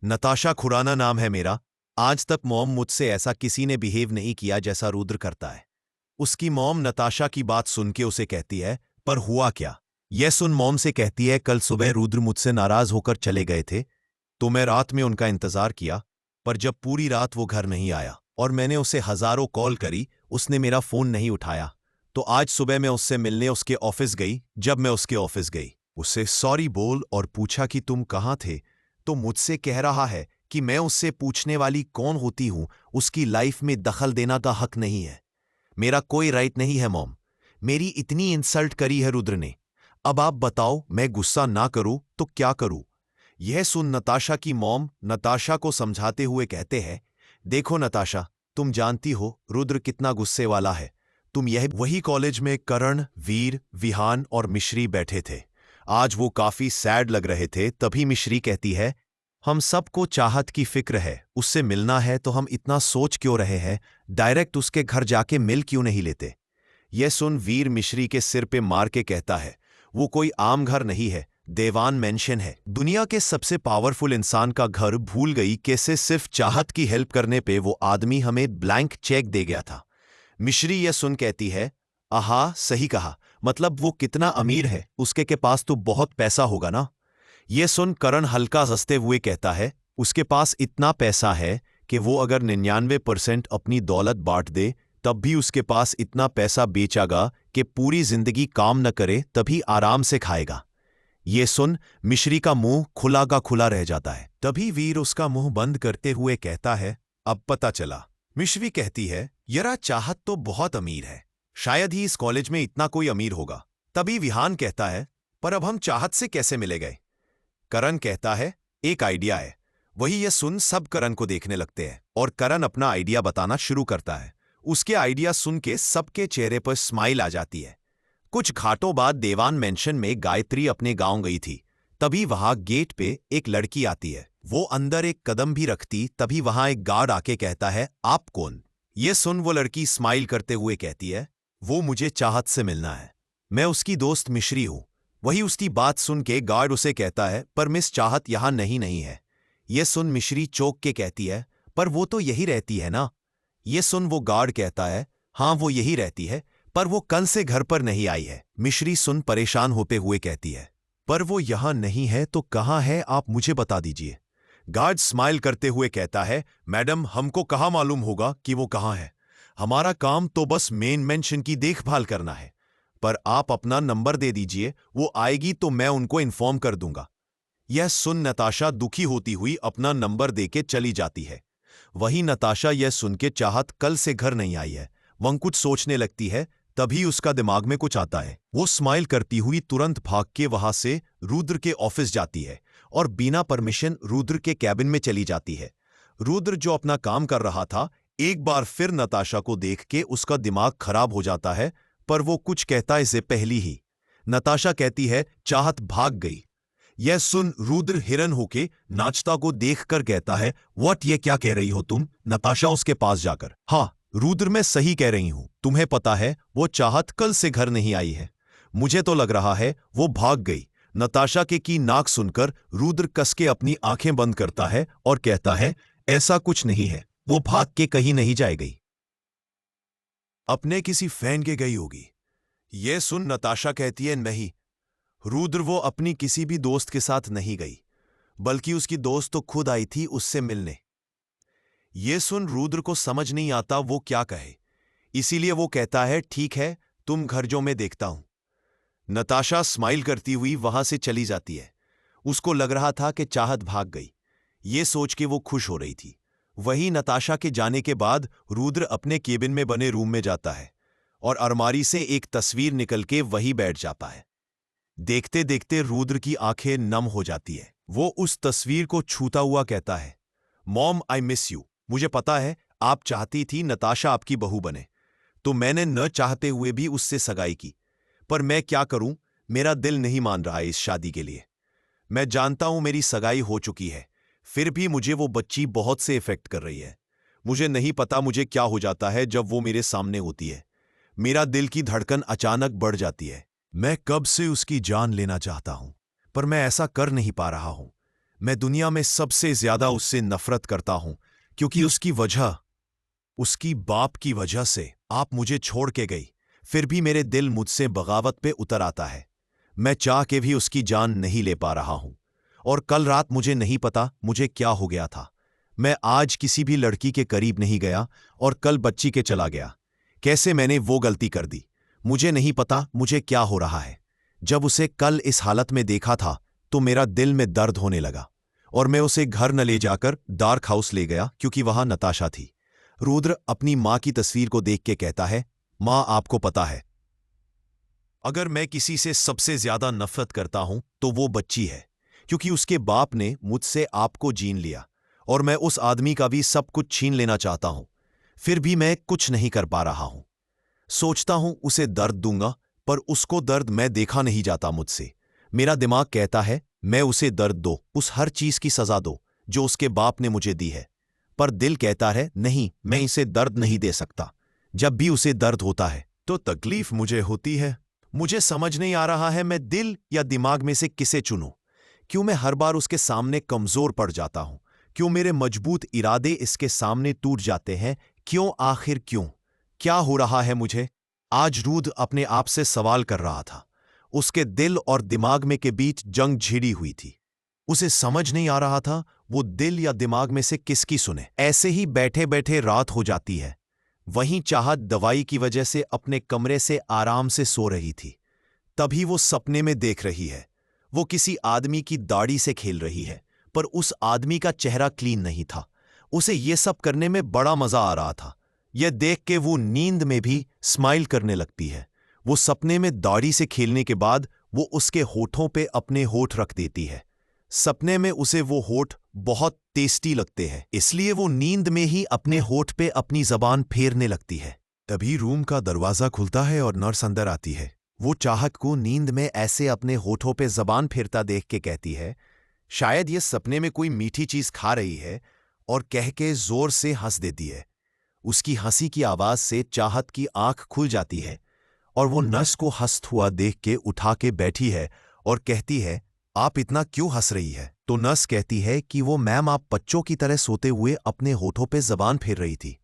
नताशा खुराना नाम है मेरा। आज तक मॉम मुझसे ऐसा किसी ने बिहेव नहीं किया जैसा रुद्र करता है। उसकी मॉम नताशा की बात सुन के उसे कहती है, पर हुआ क्या? यह सुन मॉम से कहती है, कल सुबह रुद्र मुझसे नाराज होकर चले गए थे, तो मैं रात में उनका इंतजार किया, पर जब पूरी रात वो घर नहीं आया और मैंने उसे हजारों कॉल करी, उसने मेरा फोन नहीं उठाया। तो आज सुबह मैं उससे मिलने उसके ऑफिस गई। जब मैं उसके ऑफिस गई, उससे सॉरी बोल और पूछा कि तुम कहाँ थे, तो मुझसे कह रहा है कि मैं उससे पूछने वाली कौन होती हूं, उसकी लाइफ में दखल देना का हक नहीं है। मेरा कोई राइट नहीं है मॉम। मेरी इतनी इंसल्ट करी है रुद्र ने। अब आप बताओ, मैं गुस्सा ना करूं तो क्या करूं? यह सुन नताशा की मॉम नताशा को समझाते हुए कहते हैं, देखो नताशा, तुम जानती हो रुद्र कितना गुस्से वाला है। यह वही कॉलेज में करण, वीर, विहान और मिश्री बैठे थे। आज वो काफी सैड लग रहे थे। तभी मिश्री कहती है, हम सबको चाहत की फिक्र है, उससे मिलना है तो हम इतना सोच क्यों रहे हैं? डायरेक्ट उसके घर जाके मिल क्यों नहीं लेते? यह सुन वीर मिश्री के सिर पे मार के कहता है, वो कोई आम घर नहीं है, देवान मेंशन है। दुनिया के सबसे पावरफुल इंसान का घर भूल गई कैसे सिर्फ चाहत की हेल्प करने पे वो आदमी हमें ब्लैंक चेक दे गया था। मिश्री यह सुन कहती है, आहा सही कहा, मतलब वो कितना अमीर है, उसके के पास तो बहुत पैसा होगा ना। यह सुन करण हल्का हंसते हुए कहता है, उसके पास इतना पैसा है कि वो अगर 99% अपनी दौलत बांट दे तब भी उसके पास इतना पैसा बेचागा कि पूरी जिंदगी काम न करे तभी आराम से खाएगा। ये सुन मिश्री का मुंह खुला का खुला रह जाता है। तभी वीर उसका मुंह बंद करते हुए कहता है, अब पता चला। मिश्री कहती है, यरा चाहत तो बहुत अमीर है, शायद ही इस कॉलेज में इतना कोई अमीर होगा। तभी विहान कहता है, पर अब हम चाहत से कैसे मिले गए? करण कहता है, एक आइडिया है। वही यह सुन सब करण को देखने लगते हैं और करण अपना आइडिया बताना शुरू करता है। उसके आइडिया सुन के सबके चेहरे पर स्माइल आ जाती है। कुछ घाटों बाद देवान मेंशन में गायत्री अपने गांव गई थी। तभी वहां गेट पे एक लड़की आती है। वो अंदर एक कदम भी रखती तभी वहां एक गार्ड आके कहता है, आप कौन? ये सुन वो लड़की स्माइल करते हुए कहती है, वो मुझे चाहत से मिलना है, मैं उसकी दोस्त मिश्री हूं। वही उसकी बात सुन के गार्ड उसे कहता है, पर मिस चाहत यहां नहीं है। ये सुन मिश्री चौंक के कहती है, पर वो तो यही रहती है ना। ये सुन वो गार्ड कहता है, हाँ वो यही रहती है, पर वो कल से घर पर नहीं आई है। मिश्री सुन परेशान होते हुए कहती है, पर वो यहां नहीं है तो कहां है, आप मुझे बता दीजिए। गार्ड स्माइल करते हुए कहता है, मैडम हमको कहां मालूम होगा कि वो कहां है? हमारा काम तो बस मेन मेंशन की देखभाल करना है। पर आप अपना नंबर दे दीजिए, वो आएगी तो मैं उनको इन्फॉर्म कर दूंगा। यह सुन नताशा दुखी होती हुई अपना नंबर देके चली जाती है। वही नताशा यह सुन के चाहत कल से घर नहीं आई है, वह कुछ सोचने लगती है। तभी उसका दिमाग में कुछ आता है। वो स्माइल करती हुई तुरंत भाग के वहां से रुद्र के ऑफिस जाती है और बिना परमिशन रुद्र के कैबिन में चली जाती है। रुद्र जो अपना काम कर रहा था, एक बार फिर नताशा को देख के उसका दिमाग खराब हो जाता है, पर वो कुछ कहता इससे पहले ही नताशा कहती है, चाहत भाग गई। यह सुन रुद्र हिरन होके नाचता को देखकर कहता है, व्हाट, ये क्या कह रही हो तुम? नताशा उसके पास जाकर, हाँ रुद्र मैं सही कह रही हूं, तुम्हें पता है वो चाहत कल से घर नहीं आई है। मुझे तो लग रहा है वो भाग गई। नताशा के की नाक सुनकर रुद्र कस के अपनी आंखें बंद करता है और कहता है, ऐसा कुछ नहीं है, वो भाग के कहीं नहीं जाए गई। अपने किसी फैन के गई होगी। यह सुन नताशा कहती है, नहीं रुद्र, वो अपनी किसी भी दोस्त के साथ नहीं गई, बल्कि उसकी दोस्त तो खुद आई थी उससे मिलने। यह सुन रुद्र को समझ नहीं आता वो क्या कहे, इसीलिए वो कहता है, ठीक है, तुम घर जो मैं देखता हूं। नताशा स्माइल करती हुई वहां से चली जाती है। उसको लग रहा था कि चाहत भाग गई। ये सोच के वो खुश हो रही थी। वहीं नताशा के जाने के बाद रुद्र अपने केबिन में बने रूम में जाता है और अलमारी से एक तस्वीर निकल के वहीं बैठ जाता है। देखते देखते रुद्र की आंखें नम हो जाती है। वो उस तस्वीर को छूता हुआ कहता है, मॉम, आई मिस यू। मुझे पता है आप चाहती थी नताशा आपकी बहू बने, तो मैंने न चाहते हुए भी उससे सगाई की, पर मैं क्या करूं, मेरा दिल नहीं मान रहा है इस शादी के लिए। मैं जानता हूं मेरी सगाई हो चुकी है, फिर भी मुझे वो बच्ची बहुत से इफेक्ट कर रही है। मुझे नहीं पता मुझे क्या हो जाता है जब वो मेरे सामने होती है। मेरा दिल की धड़कन अचानक बढ़ जाती है। मैं कब से उसकी जान लेना चाहता हूं, पर मैं ऐसा कर नहीं पा रहा हूं। मैं दुनिया में सबसे ज्यादा उससे नफरत करता हूं, क्योंकि उसकी बाप की वजह से आप मुझे छोड़ के गई। फिर भी मेरे दिल मुझसे बगावत पे उतर आता है। मैं चाह के भी उसकी जान नहीं ले पा रहा हूं। और कल रात मुझे नहीं पता मुझे क्या हो गया था। मैं आज किसी भी लड़की के करीब नहीं गया और कल बच्ची के चला गया। कैसे मैंने वो गलती कर दी, मुझे नहीं पता मुझे क्या हो रहा है। जब उसे कल इस हालत में देखा था तो मेरा दिल में दर्द होने लगा और मैं उसे घर न ले जाकर डार्क हाउस ले गया, क्योंकि वहां नताशा थी। रुद्र अपनी मां की तस्वीर को देख के कहता है, मां, आपको पता है, अगर मैं किसी से सबसे ज्यादा नफरत करता हूं तो वो बच्ची है, क्योंकि उसके बाप ने मुझसे आपको छीन लिया और मैं उस आदमी का भी सब कुछ छीन लेना चाहता हूं। फिर भी मैं कुछ नहीं कर पा रहा हूं। सोचता हूं उसे दर्द दूंगा, पर उसको दर्द मैं देखा नहीं जाता मुझसे। मेरा दिमाग कहता है, मैं उसे दर्द दो, उस हर चीज की सजा दो जो उसके बाप ने मुझे दी है। पर दिल कहता है, नहीं, मैं इसे दर्द नहीं दे सकता। जब भी उसे दर्द होता है तो तकलीफ मुझे होती है। मुझे समझ नहीं आ रहा है मैं दिल या दिमाग में से किसे चुनूं। क्यों मैं हर बार उसके सामने कमजोर पड़ जाता हूं? क्यों मेरे मजबूत इरादे इसके सामने टूट जाते हैं? क्यों, आखिर क्यों? क्या हो रहा है मुझे? आज रुद्र अपने आप से सवाल कर रहा था। उसके दिल और दिमाग में के बीच जंग छिड़ी हुई थी। उसे समझ नहीं आ रहा था वो दिल या दिमाग में से किसकी सुने। ऐसे ही बैठे बैठे रात हो जाती है। वहीं चाहत दवाई की वजह से अपने कमरे से आराम से सो रही थी। तभी वो सपने में देख रही है, वो किसी आदमी की दाढ़ी से खेल रही है, पर उस आदमी का चेहरा क्लीन नहीं था। उसे ये सब करने में बड़ा मजा आ रहा था। यह देख के वो नींद में भी स्माइल करने लगती है। वो सपने में दाढ़ी से खेलने के बाद वो उसके होठों पे अपने होठ रख देती है। सपने में उसे वो होठ बहुत टेस्टी लगते हैं, इसलिए वो नींद में ही अपने होठ पे अपनी जबान फेरने लगती है। तभी रूम का दरवाजा खुलता है और नर्स अंदर आती है। वो चाहत को नींद में ऐसे अपने होठों पे जबान फेरता देख के कहती है, शायद ये सपने में कोई मीठी चीज खा रही है, और कह के जोर से हंस देती है। उसकी हंसी की आवाज से चाहत की आंख खुल जाती है और वो नर्स को हंसता हुआ देख के उठा के बैठी है और कहती है, आप इतना क्यों हंस रही है? तो नर्स कहती है कि वो मैम, आप बच्चों की तरह सोते हुए अपने होठों पे जबान फेर रही थी।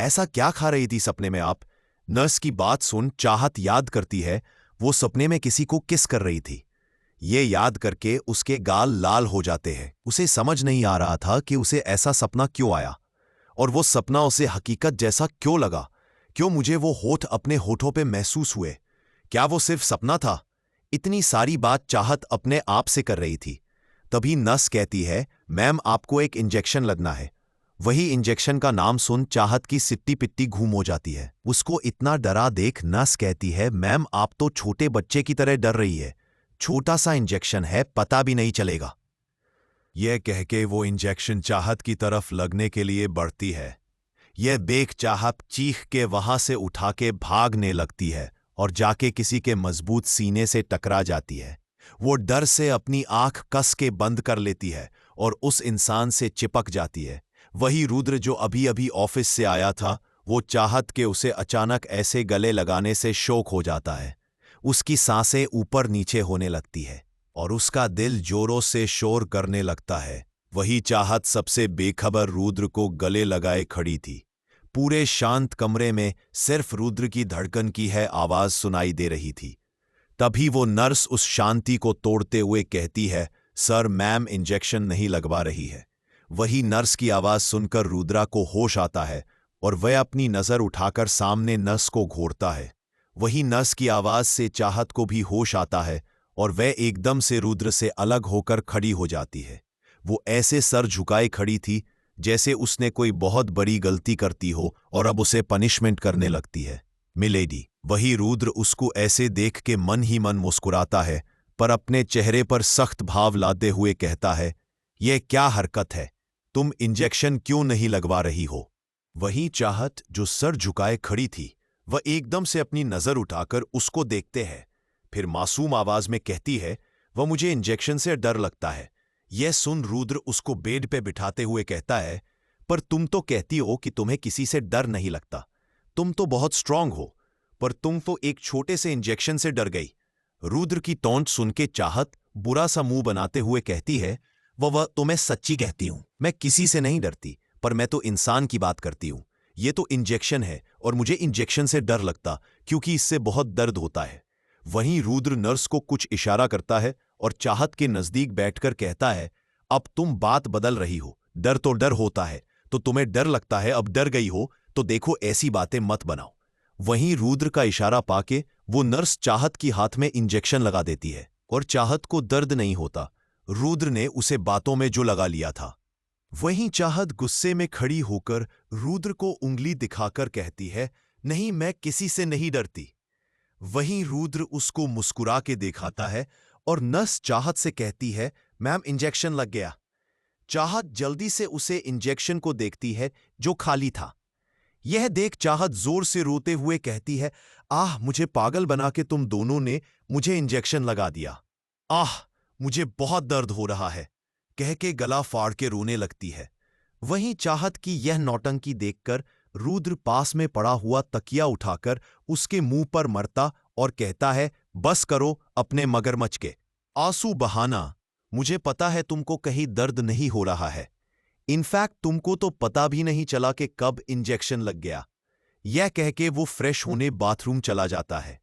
ऐसा क्या खा रही थी सपने में आप? नर्स की बात सुन चाहत याद करती है वो सपने में किसी को किस कर रही थी। ये याद करके उसके गाल लाल हो जाते हैं। उसे समझ नहीं आ रहा था कि उसे ऐसा सपना क्यों आया और वो सपना उसे हकीकत जैसा क्यों लगा। क्यों मुझे वो होठ अपने होठों पे महसूस हुए? क्या वो सिर्फ सपना था? इतनी सारी बात चाहत अपने आप से कर रही थी। तभी नर्स कहती है, मैम, आपको एक इंजेक्शन लगना है। वही इंजेक्शन का नाम सुन चाहत की सिट्टी पिट्टी घूम हो जाती है। उसको इतना डरा देख नर्स कहती है, मैम, आप तो छोटे बच्चे की तरह डर रही है। छोटा सा इंजेक्शन है, पता भी नहीं चलेगा। यह कह के वो इंजेक्शन चाहत की तरफ लगने के लिए बढ़ती है। यह देख चाहत चीख के वहां से उठा के भागने लगती है और जाके किसी के मजबूत सीने से टकरा जाती है। वो डर से अपनी आंख कस के बंद कर लेती है और उस इंसान से चिपक जाती है। वही रुद्र जो अभी अभी ऑफिस से आया था, वो चाहत के उसे अचानक ऐसे गले लगाने से शॉक हो जाता है। उसकी सांसें ऊपर नीचे होने लगती है। और उसका दिल जोरों से शोर करने लगता है। वही चाहत सबसे बेखबर रुद्र को गले लगाए खड़ी थी। पूरे शांत कमरे में सिर्फ रुद्र की धड़कन की है आवाज सुनाई दे रही थी। तभी वो नर्स उस शांति को तोड़ते हुए कहती है, सर मैम इंजेक्शन नहीं लगवा रही है। वही नर्स की आवाज सुनकर रुद्रा को होश आता है और वह अपनी नजर उठाकर सामने नर्स को घूरता है। वही नर्स की आवाज से चाहत को भी होश आता है और वह एकदम से रुद्र से अलग होकर खड़ी हो जाती है। वो ऐसे सर झुकाए खड़ी थी जैसे उसने कोई बहुत बड़ी गलती करती हो और अब उसे पनिशमेंट करने लगती है। मिलेडी। वही रुद्र उसको ऐसे देख के मन ही मन मुस्कुराता है, पर अपने चेहरे पर सख्त भाव लादे हुए कहता है, यह क्या हरकत है? तुम इंजेक्शन क्यों नहीं लगवा रही हो? वही चाहत जो सर झुकाए खड़ी थी, वह एकदम से अपनी नजर उठाकर उसको देखते है। फिर मासूम आवाज में कहती है, वह मुझे इंजेक्शन से डर लगता है। यह सुन रुद्र उसको बेड पे बिठाते हुए कहता है, पर तुम तो कहती हो कि तुम्हें किसी से डर नहीं लगता। तुम तो बहुत स्ट्रांग हो, पर तुम तो एक छोटे से इंजेक्शन से डर गई। रुद्र की टोंट सुन के चाहत बुरा सा मुंह बनाते हुए कहती है, वह तो मैं सच्ची कहती हूं, मैं किसी से नहीं डरती, पर मैं तो इंसान की बात करती हूं। ये तो इंजेक्शन है और मुझे इंजेक्शन से डर लगता क्योंकि इससे बहुत दर्द होता है। वहीं रुद्र नर्स को कुछ इशारा करता है और चाहत के नजदीक बैठकर कहता है, अब तुम बात बदल रही हो। डर तो डर होता है, तो तुम्हें डर लगता है, अब डर गई हो तो देखो ऐसी बातें मत बनाओ। वहीं रुद्र का इशारा पाके वो नर्स चाहत की हाथ में इंजेक्शन लगा देती है और चाहत को दर्द नहीं होता। रुद्र ने उसे बातों में जो लगा लिया था। वहीं चाहत गुस्से में खड़ी होकर रुद्र को उंगली दिखाकर कहती है, नहीं मैं किसी से नहीं डरती। वहीं रुद्र उसको मुस्कुरा के दिखाता है और नर्स चाहत से कहती है, मैम इंजेक्शन लग गया। चाहत जल्दी से उसे इंजेक्शन को देखती है जो खाली था। यह देख चाहत जोर से रोते हुए कहती है, आह मुझे पागल बना के तुम दोनों ने मुझे इंजेक्शन लगा दिया। आह मुझे बहुत दर्द हो रहा है, कह के गला फाड़ के रोने लगती है। वहीं चाहत की यह नौटंकी देखकर रुद्र पास में पड़ा हुआ तकिया उठाकर उसके मुंह पर मरता और कहता है, बस करो अपने मगरमच्छ के आंसू बहाना। मुझे पता है तुमको कहीं दर्द नहीं हो रहा है। इनफैक्ट तुमको तो पता भी नहीं चला कि कब इंजेक्शन लग गया। यह कह के वो फ्रेश होने बाथरूम चला जाता है।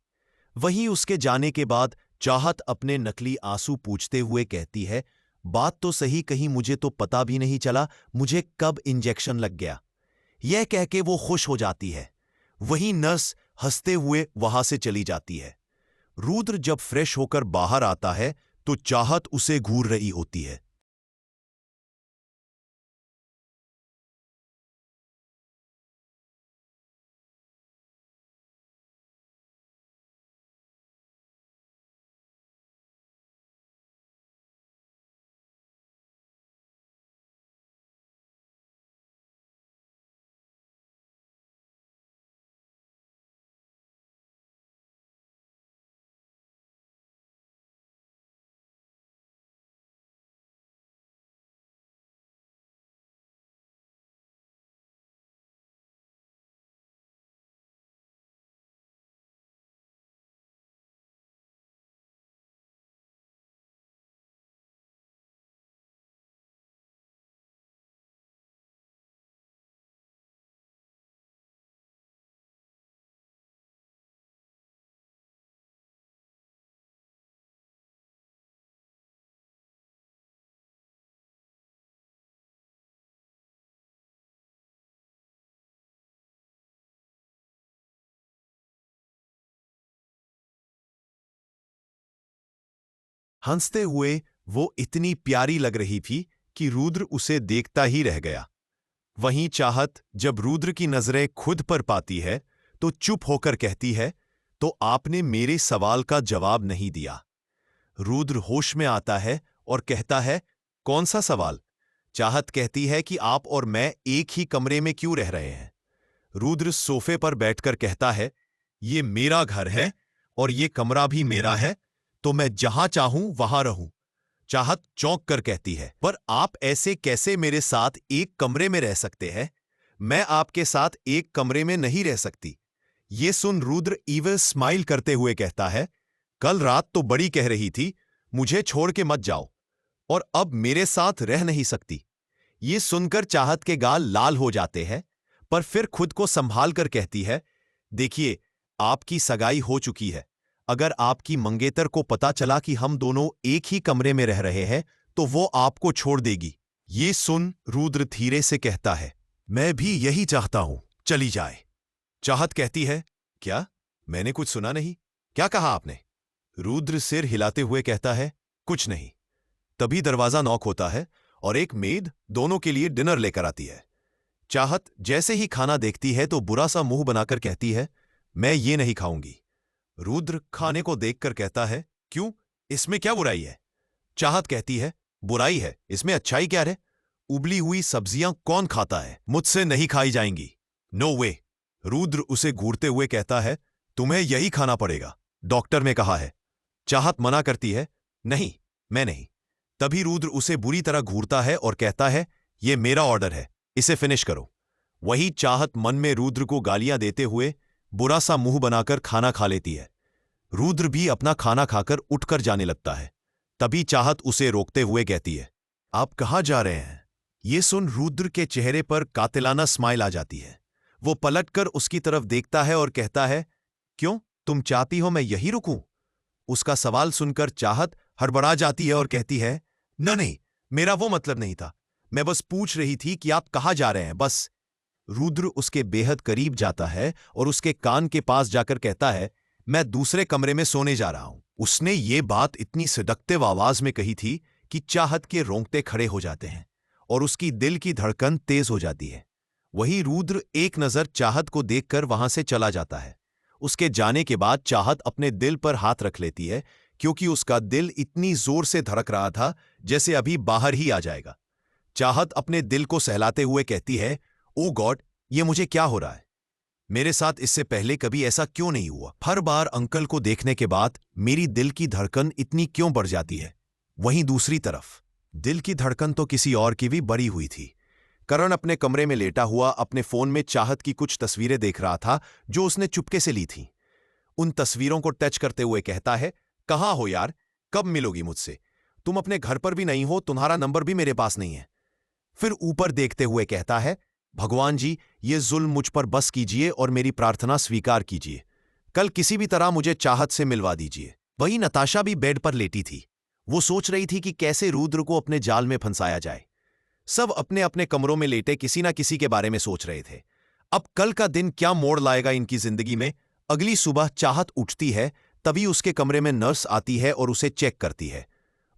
वहीं उसके जाने के बाद चाहत अपने नकली आंसू पूछते हुए कहती है, बात तो सही कही, मुझे तो पता भी नहीं चला मुझे कब इंजेक्शन लग गया। यह कह के वो खुश हो जाती है। वहीं नर्स हंसते हुए वहां से चली जाती है। रुद्र जब फ्रेश होकर बाहर आता है तो चाहत उसे घूर रही होती है। हंसते हुए वो इतनी प्यारी लग रही थी कि रुद्र उसे देखता ही रह गया। वहीं चाहत जब रुद्र की नजरें खुद पर पाती है तो चुप होकर कहती है, तो आपने मेरे सवाल का जवाब नहीं दिया। रुद्र होश में आता है और कहता है, कौन सा सवाल? चाहत कहती है कि आप और मैं एक ही कमरे में क्यों रह रहे हैं। रुद्र सोफे पर बैठकर कहता है, ये मेरा घर है और ये कमरा भी मेरा है, तो मैं जहां चाहूं वहां रहूं। चाहत चौंक कर कहती है, पर आप ऐसे कैसे मेरे साथ एक कमरे में रह सकते हैं? मैं आपके साथ एक कमरे में नहीं रह सकती। ये सुन रुद्र ईविल स्माइल करते हुए कहता है, कल रात तो बड़ी कह रही थी, मुझे छोड़ के मत जाओ और अब मेरे साथ रह नहीं सकती। ये सुनकर चाहत के गाल लाल हो जाते हैं, पर फिर खुद को संभाल कर कहती है, देखिए, आपकी सगाई हो चुकी है। अगर आपकी मंगेतर को पता चला कि हम दोनों एक ही कमरे में रह रहे हैं तो वो आपको छोड़ देगी। ये सुन रुद्र धीरे से कहता है, मैं भी यही चाहता हूं, चली जाए। चाहत कहती है, क्या? मैंने कुछ सुना नहीं, क्या कहा आपने? रुद्र सिर हिलाते हुए कहता है, कुछ नहीं। तभी दरवाजा नॉक होता है और एक मेड दोनों के लिए डिनर लेकर आती है। चाहत जैसे ही खाना देखती है तो बुरा सा मुंह बनाकर कहती है, मैं ये नहीं खाऊंगी। रुद्र खाने को देखकर कहता है, क्यों, इसमें क्या बुराई है? चाहत कहती है, बुराई है, इसमें अच्छाई क्या है? उबली हुई सब्जियां कौन खाता है? मुझसे नहीं खाई जाएंगी। नो वे। रुद्र उसे घूरते हुए कहता है, तुम्हें यही खाना पड़ेगा, डॉक्टर ने कहा है। चाहत मना करती है, नहीं, मैं नहीं। तभी रुद्र उसे बुरी तरह घूरता है और कहता है, यह मेरा ऑर्डर है, इसे फिनिश करो। वही चाहत मन में रुद्र को गालियां देते हुए बुरा सा मुंह बनाकर खाना खा लेती है। रुद्र भी अपना खाना खाकर उठकर जाने लगता है। तभी चाहत उसे रोकते हुए कहती है, आप कहाँ जा रहे हैं? ये सुन रुद्र के चेहरे पर कातिलाना स्माइल आ जाती है। वो पलटकर उसकी तरफ देखता है और कहता है, क्यों, तुम चाहती हो मैं यही रुकूं? उसका सवाल सुनकर चाहत हड़बड़ा जाती है और कहती है, नहीं, मेरा वो मतलब नहीं था, मैं बस पूछ रही थी कि आप कहाँ जा रहे हैं, बस। रुद्र उसके बेहद करीब जाता है और उसके कान के पास जाकर कहता है, मैं दूसरे कमरे में सोने जा रहा हूं। उसने ये बात इतनी सदकते आवाज में कही थी कि चाहत के रोंगटे खड़े हो जाते हैं और उसकी दिल की धड़कन तेज हो जाती है। वही रुद्र एक नजर चाहत को देखकर वहां से चला जाता है। उसके जाने के बाद चाहत अपने दिल पर हाथ रख लेती है, क्योंकि उसका दिल इतनी जोर से धड़क रहा था जैसे अभी बाहर ही आ जाएगा। चाहत अपने दिल को सहलाते हुए कहती है, ओ गॉड, ये मुझे क्या हो रहा है? मेरे साथ इससे पहले कभी ऐसा क्यों नहीं हुआ? हर बार अंकल को देखने के बाद मेरी दिल की धड़कन इतनी क्यों बढ़ जाती है? वहीं दूसरी तरफ दिल की धड़कन तो किसी और की भी बढ़ी हुई थी। करण अपने कमरे में लेटा हुआ अपने फोन में चाहत की कुछ तस्वीरें देख रहा था जो उसने चुपके से ली थीं। उन तस्वीरों को टच करते हुए कहता है, कहाँ हो यार, कब मिलोगी मुझसे? तुम अपने घर पर भी नहीं हो, तुम्हारा नंबर भी मेरे पास नहीं है। फिर ऊपर देखते हुए कहता है, भगवान जी, ये जुल्म मुझ पर बस कीजिए और मेरी प्रार्थना स्वीकार कीजिए। कल किसी भी तरह मुझे चाहत से मिलवा दीजिए। वही नताशा भी बेड पर लेटी थी। वो सोच रही थी कि कैसे रुद्र को अपने जाल में फंसाया जाए। सब अपने अपने कमरों में लेटे किसी ना किसी के बारे में सोच रहे थे। अब कल का दिन क्या मोड़ लाएगा इनकी जिंदगी में। अगली सुबह चाहत उठती है, तभी उसके कमरे में नर्स आती है और उसे चेक करती है।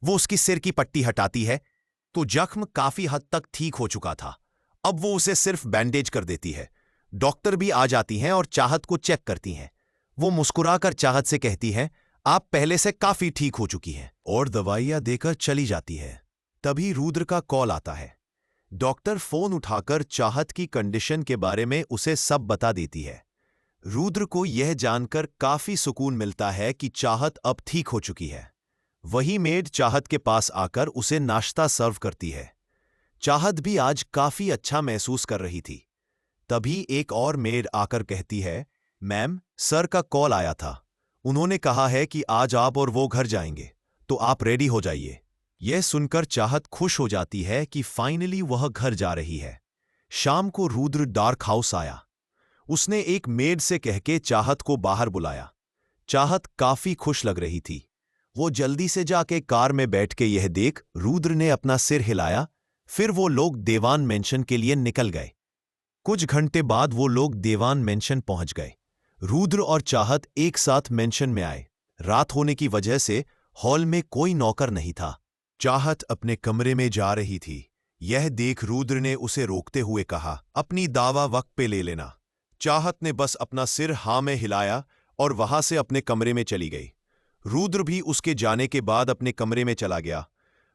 वो उसकी सिर की पट्टी हटाती है तो जख्म काफी हद तक ठीक हो चुका था। अब वो उसे सिर्फ बैंडेज कर देती है। डॉक्टर भी आ जाती हैं और चाहत को चेक करती हैं। वो मुस्कुराकर चाहत से कहती हैं, आप पहले से काफी ठीक हो चुकी हैं, और दवाइयां देकर चली जाती है। तभी रुद्र का कॉल आता है। डॉक्टर फोन उठाकर चाहत की कंडीशन के बारे में उसे सब बता देती है। रुद्र को यह जानकर काफी सुकून मिलता है कि चाहत अब ठीक हो चुकी है। वही मेड चाहत के पास आकर उसे नाश्ता सर्व करती है। चाहत भी आज काफी अच्छा महसूस कर रही थी। तभी एक और मेड आकर कहती है, मैम, सर का कॉल आया था। उन्होंने कहा है कि आज आप और वो घर जाएंगे, तो आप रेडी हो जाइए। यह सुनकर चाहत खुश हो जाती है कि फाइनली वह घर जा रही है। शाम को रुद्र डार्क हाउस आया। उसने एक मेड से कह के चाहत को बाहर बुलाया। चाहत काफी खुश लग रही थी। वो जल्दी से जाके कार में बैठ के यह देख रुद्र ने अपना सिर हिलाया। फिर वो लोग देवान मेंशन के लिए निकल गए। कुछ घंटे बाद वो लोग देवान मेंशन पहुंच गए। रुद्र और चाहत एक साथ मेंशन में आए। रात होने की वजह से हॉल में कोई नौकर नहीं था। चाहत अपने कमरे में जा रही थी। यह देख रुद्र ने उसे रोकते हुए कहा, अपनी दावा वक्त पे ले लेना। चाहत ने बस अपना सिर हाँ में हिलाया और वहां से अपने कमरे में चली गई। रुद्र भी उसके जाने के बाद अपने कमरे में चला गया।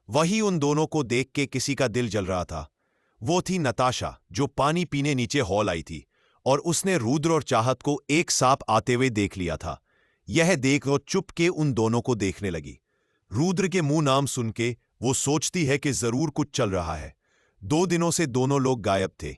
वही उन दोनों को देख के किसी का दिल जल रहा था। वो थी नताशा, जो पानी पीने नीचे हॉल आई थी और उसने रुद्र और चाहत को एक सांप आते हुए देख लिया था। यह देख वो चुप के उन दोनों को देखने लगी। रुद्र के मुंह नाम सुन के वो सोचती है कि जरूर कुछ चल रहा है। 2 दिनों से दोनों लोग गायब थे।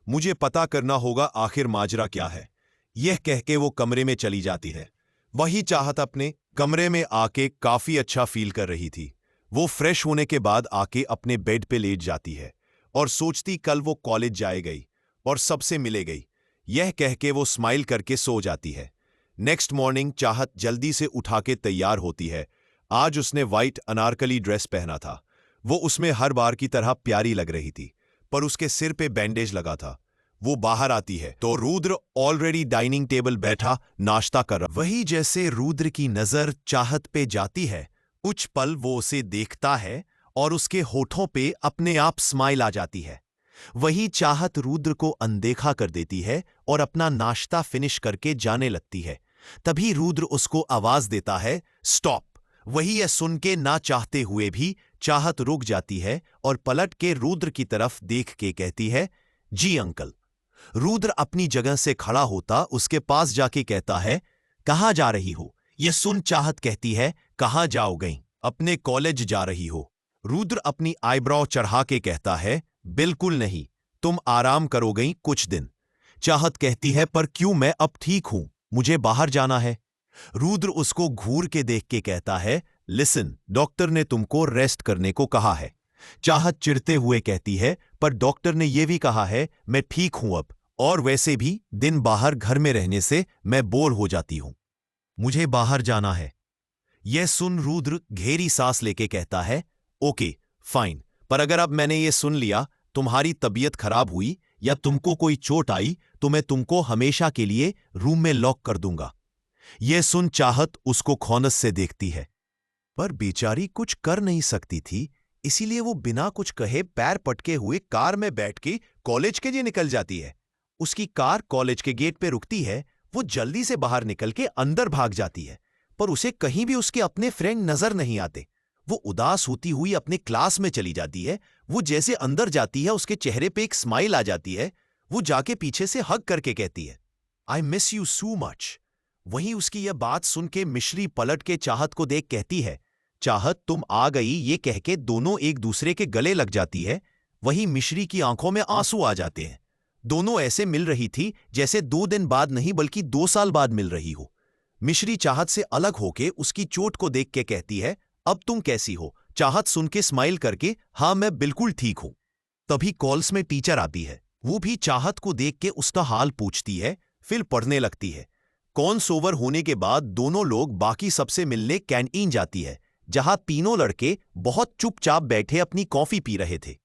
मुझे पता करना होगा आखिर माजरा क्या है। यह कह के वो कमरे में चली जाती है। वही चाहत अपने कमरे में आके काफी अच्छा फील कर रही थी। वो फ्रेश होने के बाद आके अपने बेड पे लेट जाती है और सोचती कल वो कॉलेज जाए गई और सबसे मिले गई। यह कह के वो स्माइल करके सो जाती है। नेक्स्ट मॉर्निंग चाहत जल्दी से उठा के तैयार होती है। आज उसने वाइट अनारकली ड्रेस पहना था। वो उसमें हर बार की तरह प्यारी लग रही थी, पर उसके सिर पे बैंडेज लगा था। वो बाहर आती है तो रुद्र ऑलरेडी डाइनिंग टेबल बैठा नाश्ता कर रहा। वही जैसे रुद्र की नजर चाहत पे जाती है, कुछ पल वो उसे देखता है और उसके होठों पे अपने आप स्माइल आ जाती है। वही चाहत रुद्र को अनदेखा कर देती है और अपना नाश्ता फिनिश करके जाने लगती है। तभी रुद्र उसको आवाज देता है, स्टॉप। वही यह सुन के ना चाहते हुए भी चाहत रुक जाती है और पलट के रुद्र की तरफ देख के कहती है, जी अंकल। रुद्र अपनी जगह से खड़ा होता उसके पास जाके कहता है, कहाँ जा रही हो? यह सुन चाहत कहती है, कहाँ जाओ गई? अपने कॉलेज जा रही हो। रुद्र अपनी आईब्रो चढ़ा के कहता है, बिल्कुल नहीं, तुम आराम करो गई कुछ दिन। चाहत कहती है, पर क्यों? मैं अब ठीक हूं, मुझे बाहर जाना है। रुद्र उसको घूर के देख के कहता है, लिसन, डॉक्टर ने तुमको रेस्ट करने को कहा है। चाहत चिढ़ते हुए कहती है, पर डॉक्टर ने यह भी कहा है मैं ठीक हूं अब, और वैसे भी दिन बाहर घर में रहने से मैं बोर हो जाती हूं, मुझे बाहर जाना है। यह सुन रुद्र घेरी सांस लेके कहता है, ओके फाइन, पर अगर अब मैंने ये सुन लिया तुम्हारी तबीयत खराब हुई या तुमको कोई चोट आई तो मैं तुमको हमेशा के लिए रूम में लॉक कर दूंगा। यह सुन चाहत उसको खौनस से देखती है, पर बेचारी कुछ कर नहीं सकती थी, इसीलिए वो बिना कुछ कहे पैर पटके हुए कार में बैठ के कॉलेज के लिए निकल जाती है। उसकी कार कॉलेज के गेट पे रुकती है। वो जल्दी से बाहर निकल के अंदर भाग जाती है, पर उसे कहीं भी उसके अपने फ्रेंड नजर नहीं आते। वो उदास होती हुई अपने क्लास में चली जाती है। वो जैसे अंदर जाती है उसके चेहरे पे एक स्माइल आ जाती है। वो जाके पीछे से हग करके कहती है, I miss you so much. वहीं उसकी यह बात सुन के मिश्री पलट के चाहत को देख कहती है, चाहत तुम आ गई। ये कह के दोनों एक दूसरे के गले लग जाती है। वहीं मिश्री की आंखों में आंसू आ जाते हैं। दोनों ऐसे मिल रही थी जैसे 2 दिन बाद नहीं बल्कि 2 साल बाद मिल रही हो। मिश्री चाहत से अलग होके उसकी चोट को देख के कहती है, अब तुम कैसी हो? चाहत सुन के स्माइल करके, हाँ मैं बिल्कुल ठीक हूं। तभी कॉल्स में टीचर आती है। वो भी चाहत को देख के उसका हाल पूछती है, फिर पढ़ने लगती है। कॉन्स ओवर होने के बाद दोनों लोग बाकी सबसे मिलने कैंटीन जाती है, जहां तीनों लड़के बहुत चुपचाप बैठे अपनी कॉफी पी रहे थे।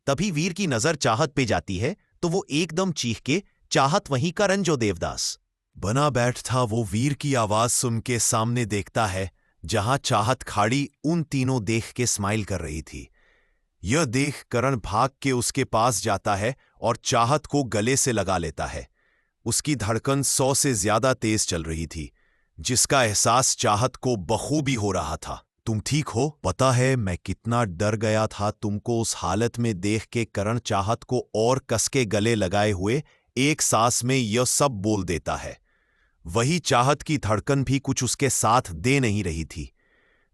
तभी वीर की नजर चाहत पे जाती है तो वो एकदम चीख के, चाहत वहीं का रंजो देवदास बना बैठ था। वो वीर की आवाज सुन के सामने देखता है, जहां चाहत खाड़ी उन तीनों देख के स्माइल कर रही थी। यह देख करण भाग के उसके पास जाता है और चाहत को गले से लगा लेता है। उसकी धड़कन 100 से ज्यादा तेज चल रही थी, जिसका एहसास चाहत को बखूबी हो रहा था। तुम ठीक हो? पता है मैं कितना डर गया था तुमको उस हालत में देख के। करण चाहत को और कसके गले लगाए हुए एक सांस में यह सब बोल देता है। वही चाहत की धड़कन भी कुछ उसके साथ दे नहीं रही थी।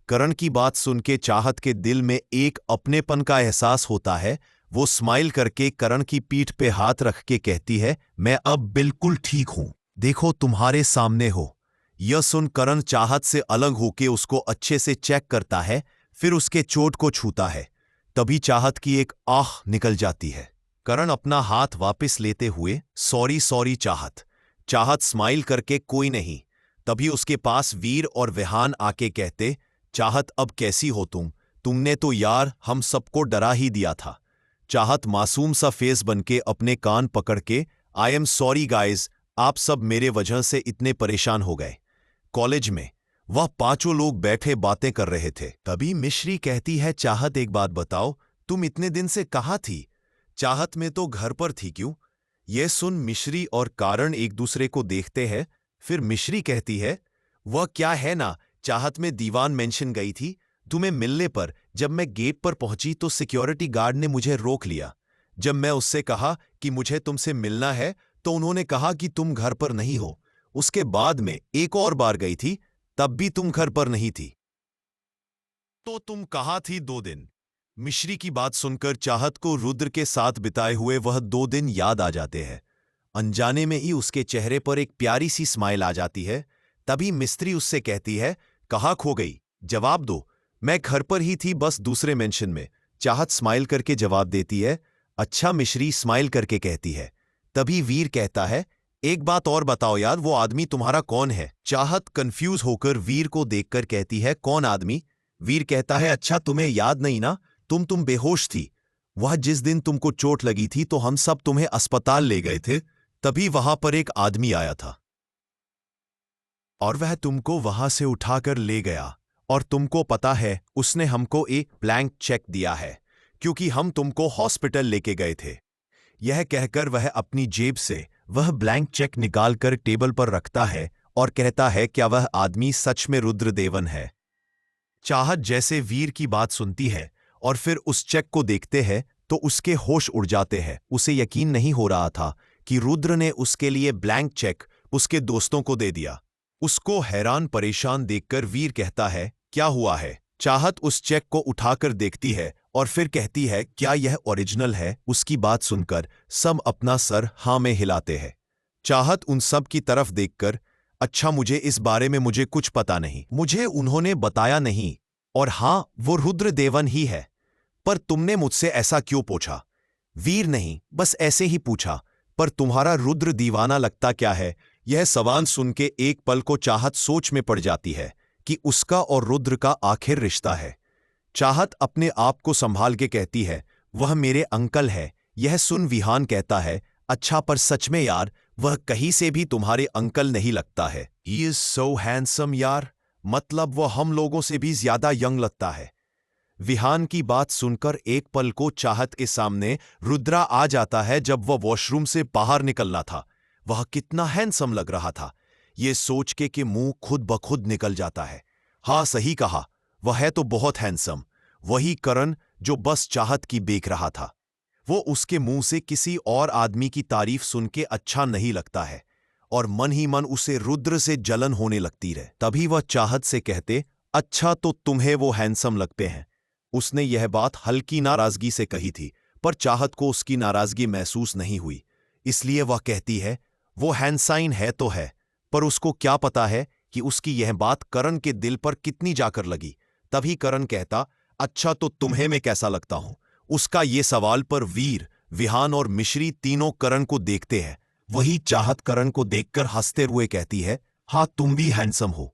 करण की बात सुन के चाहत के दिल में एक अपनेपन का एहसास होता है। वो स्माइल करके करण की पीठ पे हाथ रख के कहती है, मैं अब बिल्कुल ठीक हूं, देखो तुम्हारे सामने हो। यह सुन करण चाहत से अलग होके उसको अच्छे से चेक करता है, फिर उसके चोट को छूता है। तभी चाहत की एक आह निकल जाती है। करण अपना हाथ वापस लेते हुए, सॉरी सॉरी चाहत। चाहत स्माइल करके, कोई नहीं। तभी उसके पास वीर और विहान आके कहते, चाहत अब कैसी हो तुम? तुमने तो यार हम सबको डरा ही दिया था। चाहत मासूम सा फेस बनके अपने कान पकड़ के, आई एम सॉरी गाइज, आप सब मेरे वजह से इतने परेशान हो गए। कॉलेज में वह 5 लोग बैठे बातें कर रहे थे। तभी मिश्री कहती है, चाहत एक बात बताओ, तुम इतने दिन से कहाँ थी? चाहत में तो घर पर थी क्यों? यह सुन मिश्री और कारण एक दूसरे को देखते हैं। फिर मिश्री कहती है, वह क्या है ना, चाहत में दीवान मेंशन गई थी। तुम्हें मिलने पर जब मैं गेट पर पहुंची तो सिक्योरिटी गार्ड ने मुझे रोक लिया। जब मैं उससे कहा कि मुझे तुमसे मिलना है तो उन्होंने कहा कि तुम घर पर नहीं हो। उसके बाद में एक और बार गई थी, तब भी तुम घर पर नहीं थी। तो तुम कहाँ थी 2 दिन? मिश्री की बात सुनकर चाहत को रुद्र के साथ बिताए हुए वह 2 दिन याद आ जाते हैं। अनजाने में ही उसके चेहरे पर एक प्यारी सी स्माइल आ जाती है। तभी मिस्त्री उससे कहती है, कहाँ खो गई, जवाब दो। मैं घर पर ही थी, बस दूसरे मेंशन में। चाहत स्माइल करके जवाब देती है। अच्छा, मिश्री स्माइल करके कहती है। तभी वीर कहता है, एक बात और बताओ यार, वो आदमी तुम्हारा कौन है? चाहत कंफ्यूज होकर वीर को देखकर कहती है, कौन आदमी? वीर कहता है, अच्छा तुम्हें याद नहीं ना, तुम बेहोश थी। वह जिस दिन तुमको चोट लगी थी तो हम सब तुम्हें अस्पताल ले गए थे, तभी वहां पर एक आदमी आया था और वह तुमको वहां से उठाकर ले गया। और तुमको पता है, उसने हमको एक ब्लैंक चेक दिया है क्योंकि हम तुमको हॉस्पिटल लेके गए थे। यह कहकर वह अपनी जेब से वह ब्लैंक चेक निकालकर टेबल पर रखता है और कहता है, क्या वह आदमी सच में रुद्रदेवन है? चाहत जैसे वीर की बात सुनती है और फिर उस चेक को देखते हैं तो उसके होश उड़ जाते हैं। उसे यकीन नहीं हो रहा था कि रुद्र ने उसके लिए ब्लैंक चेक उसके दोस्तों को दे दिया। उसको हैरान परेशान देखकर वीर कहता है, क्या हुआ है? चाहत उस चेक को उठाकर देखती है और फिर कहती है, क्या यह ओरिजिनल है? उसकी बात सुनकर सब अपना सर हाँ में हिलाते हैं। चाहत उन सब की तरफ देखकर, अच्छा मुझे इस बारे में मुझे कुछ पता नहीं, मुझे उन्होंने बताया नहीं, और हाँ वो रुद्रदेवन ही है। पर तुमने मुझसे ऐसा क्यों पूछा? वीर नहीं, बस ऐसे ही पूछा। पर तुम्हारा रुद्र दीवाना लगता क्या है? यह सवाल सुन के एक पल को चाहत सोच में पड़ जाती है कि उसका और रुद्र का आखिर रिश्ता है। चाहत अपने आप को संभाल के कहती है, वह मेरे अंकल है। यह सुन विहान कहता है, अच्छा पर सच में यार, वह कहीं से भी तुम्हारे अंकल नहीं लगता है। ही इज सो हैंडसम यार, मतलब वह हम लोगों से भी ज्यादा यंग लगता है। विहान की बात सुनकर एक पल को चाहत के सामने रुद्रा आ जाता है। जब वह वॉशरूम से बाहर निकलना था, वह कितना हैंडसम लग रहा था, ये सोच के कि मुंह खुद ब खुद निकल जाता है। हाँ सही कहा, वह है तो बहुत हैंडसम। वही करण जो बस चाहत की बेक रहा था। वो उसके मुंह से किसी और आदमी की तारीफ सुन के अच्छा नहीं लगता है और मन ही मन उसे रुद्र से जलन होने लगती है। तभी वह चाहत से कहते, अच्छा तो तुम्हें वो हैंडसम लगते हैं। उसने यह बात हल्की नाराजगी से कही थी, पर चाहत को उसकी नाराजगी महसूस नहीं हुई। इसलिए वह कहती है, वो हैंडसाइन है तो है, पर उसको क्या पता है कि उसकी यह बात करण के दिल पर कितनी जाकर लगी। तभी करण कहता, अच्छा तो तुम्हें मैं कैसा लगता हूं? उसका ये सवाल पर वीर, विहान और मिश्री तीनों करण को देखते हैं। वही चाहत करण को देखकर हंसते हुए कहती है, हाँ तुम भी हैंडसम हो।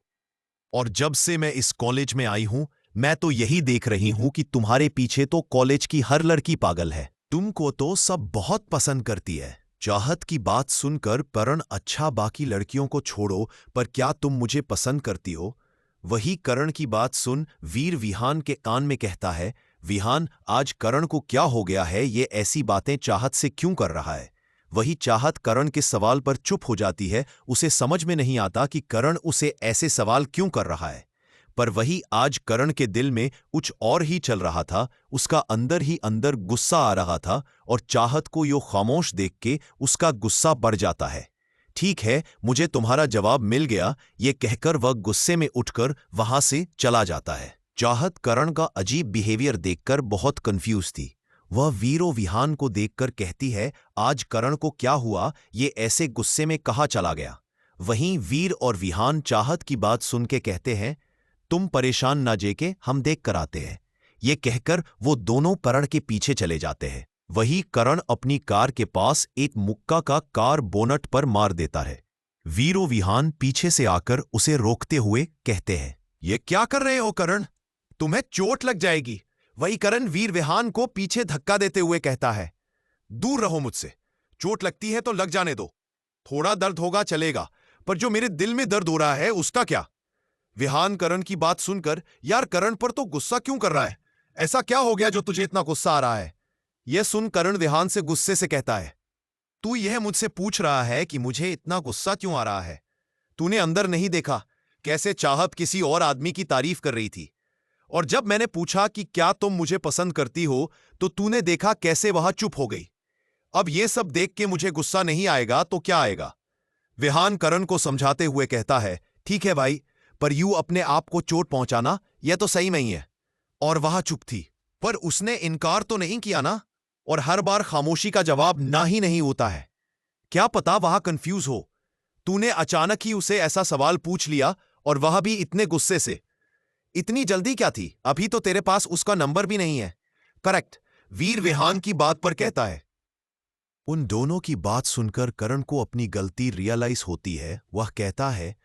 और जब से मैं इस कॉलेज में आई हूं, मैं तो यही देख रही हूं कि तुम्हारे पीछे तो कॉलेज की हर लड़की पागल है। तुमको तो सब बहुत पसंद करती है। चाहत की बात सुनकर करण, अच्छा बाकी लड़कियों को छोड़ो, पर क्या तुम मुझे पसंद करती हो? वही करण की बात सुन वीर विहान के कान में कहता है, विहान आज करण को क्या हो गया है? ये ऐसी बातें चाहत से क्यों कर रहा है? वही चाहत करण के सवाल पर चुप हो जाती है। उसे समझ में नहीं आता कि करण उसे ऐसे सवाल क्यों कर रहा है। पर वही आज करण के दिल में कुछ और ही चल रहा था। उसका अंदर ही अंदर गुस्सा आ रहा था और चाहत को यो खामोश देख के उसका गुस्सा बढ़ जाता है। ठीक है, मुझे तुम्हारा जवाब मिल गया, ये कहकर वह गुस्से में उठकर वहां से चला जाता है। चाहत करण का अजीब बिहेवियर देखकर बहुत कंफ्यूज थी। वह वीरो विहान को देखकर कहती है, आज करण को क्या हुआ? ये ऐसे गुस्से में कहाँ चला गया? वहीं वीर और विहान चाहत की बात सुन के कहते हैं, तुम परेशान ना जेके, हम देख कर आते हैं। ये कहकर वो दोनों करण के पीछे चले जाते हैं। वही करण अपनी कार के पास एक मुक्का का कार बोनट पर मार देता है। वीरो विहान पीछे से आकर उसे रोकते हुए कहते हैं, ये क्या कर रहे हो करण? तुम्हें चोट लग जाएगी। वही करण वीर विहान को पीछे धक्का देते हुए कहता है, दूर रहो मुझसे। चोट लगती है तो लग जाने दो, थोड़ा दर्द होगा चलेगा, पर जो मेरे दिल में दर्द हो रहा है उसका क्या? विहान करण की बात सुनकर, यार करण पर तो गुस्सा क्यों कर रहा है? ऐसा क्या हो गया जो तुझे इतना गुस्सा आ रहा है? यह सुन करण विहान से गुस्से से कहता है, तू यह मुझसे पूछ रहा है कि मुझे इतना गुस्सा क्यों आ रहा है? तूने अंदर नहीं देखा कैसे चाहत किसी और आदमी की तारीफ कर रही थी? और जब मैंने पूछा कि क्या तुम मुझे पसंद करती हो, तो तूने देखा कैसे वहां चुप हो गई। अब यह सब देख के मुझे गुस्सा नहीं आएगा तो क्या आएगा? विहान करण को समझाते हुए कहता है, ठीक है भाई, पर यूं अपने आप को चोट पहुंचाना यह तो सही नहीं है। और वहां चुप थी, पर उसने इनकार तो नहीं किया ना? और हर बार खामोशी का जवाब ना ही नहीं होता है। क्या पता वहां कंफ्यूज हो। तूने अचानक ही उसे ऐसा सवाल पूछ लिया, और वह भी इतने गुस्से से। इतनी जल्दी क्या थी? अभी तो तेरे पास उसका नंबर भी नहीं है। करेक्ट, वीर विहान की बात पर कहता है। उन दोनों की बात सुनकर करण को अपनी गलती रियलाइज होती है। वह कहता है,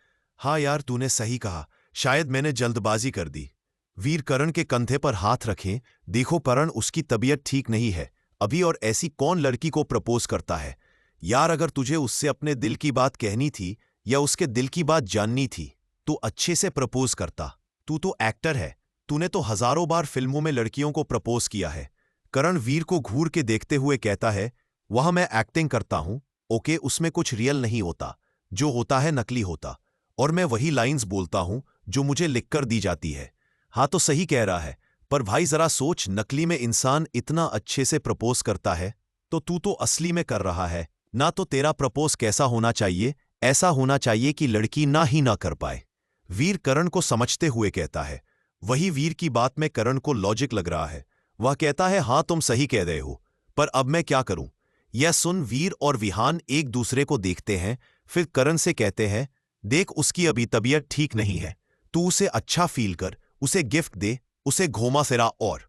हाँ यार, तूने सही कहा, शायद मैंने जल्दबाजी कर दी। वीर करण के कंधे पर हाथ रखें। देखो करण, उसकी तबीयत ठीक नहीं है अभी, और ऐसी कौन लड़की को प्रपोज करता है यार? अगर तुझे उससे अपने दिल की बात कहनी थी या उसके दिल की बात जाननी थी तो अच्छे से प्रपोज करता। तू तो एक्टर है, तूने तो हजारों बार फिल्मों में लड़कियों को प्रपोज किया है। करण वीर को घूर के देखते हुए कहता है, वह मैं एक्टिंग करता हूं, ओके, उसमें कुछ रियल नहीं होता, जो होता है नकली होता, और मैं वही लाइंस बोलता हूं जो मुझे लिखकर दी जाती है। हाँ तो सही कह रहा है, पर भाई जरा सोच, नकली में इंसान इतना अच्छे से प्रपोज करता है, तो तू तो असली में कर रहा है ना। तो तेरा प्रपोज कैसा होना चाहिए? ऐसा होना चाहिए कि लड़की ना ही ना कर पाए। वीर करण को समझते हुए कहता है। वही वीर की बात में करण को लॉजिक लग रहा है। वह कहता है, हाँ तुम सही कह रहे हो, पर अब मैं क्या करूं? यह सुन वीर और विहान एक दूसरे को देखते हैं, फिर करण से कहते हैं, देख उसकी अभी तबीयत ठीक नहीं है, तू उसे अच्छा फील कर, उसे गिफ्ट दे, उसे घुमा फिरा, और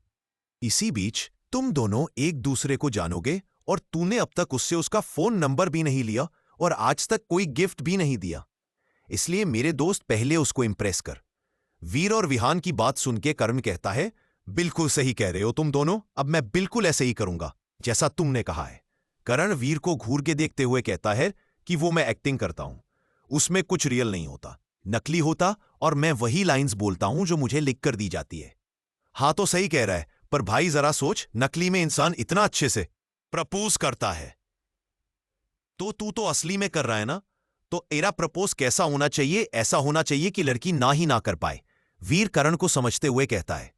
इसी बीच तुम दोनों एक दूसरे को जानोगे, और तूने अब तक उससे उसका फोन नंबर भी नहीं लिया और आज तक कोई गिफ्ट भी नहीं दिया, इसलिए मेरे दोस्त पहले उसको इंप्रेस कर। वीर और विहान की बात सुन के करण कहता है, बिल्कुल सही कह रहे हो तुम दोनों, अब मैं बिल्कुल ऐसे ही करूंगा जैसा तुमने कहा है। करण वीर को घूर के देखते हुए कहता है कि वो मैं एक्टिंग करता हूं, उसमें कुछ रियल नहीं होता, नकली होता, और मैं वही लाइंस बोलता हूं जो मुझे लिखकर दी जाती है। हाँ तो सही कह रहा है, पर भाई जरा सोच, नकली में इंसान इतना अच्छे से प्रपोज करता है, तो तू तो असली में कर रहा है ना। तो तेरा प्रपोज कैसा होना चाहिए? ऐसा होना चाहिए कि लड़की ना ही ना कर पाए। वीर करण को समझते हुए कहता है।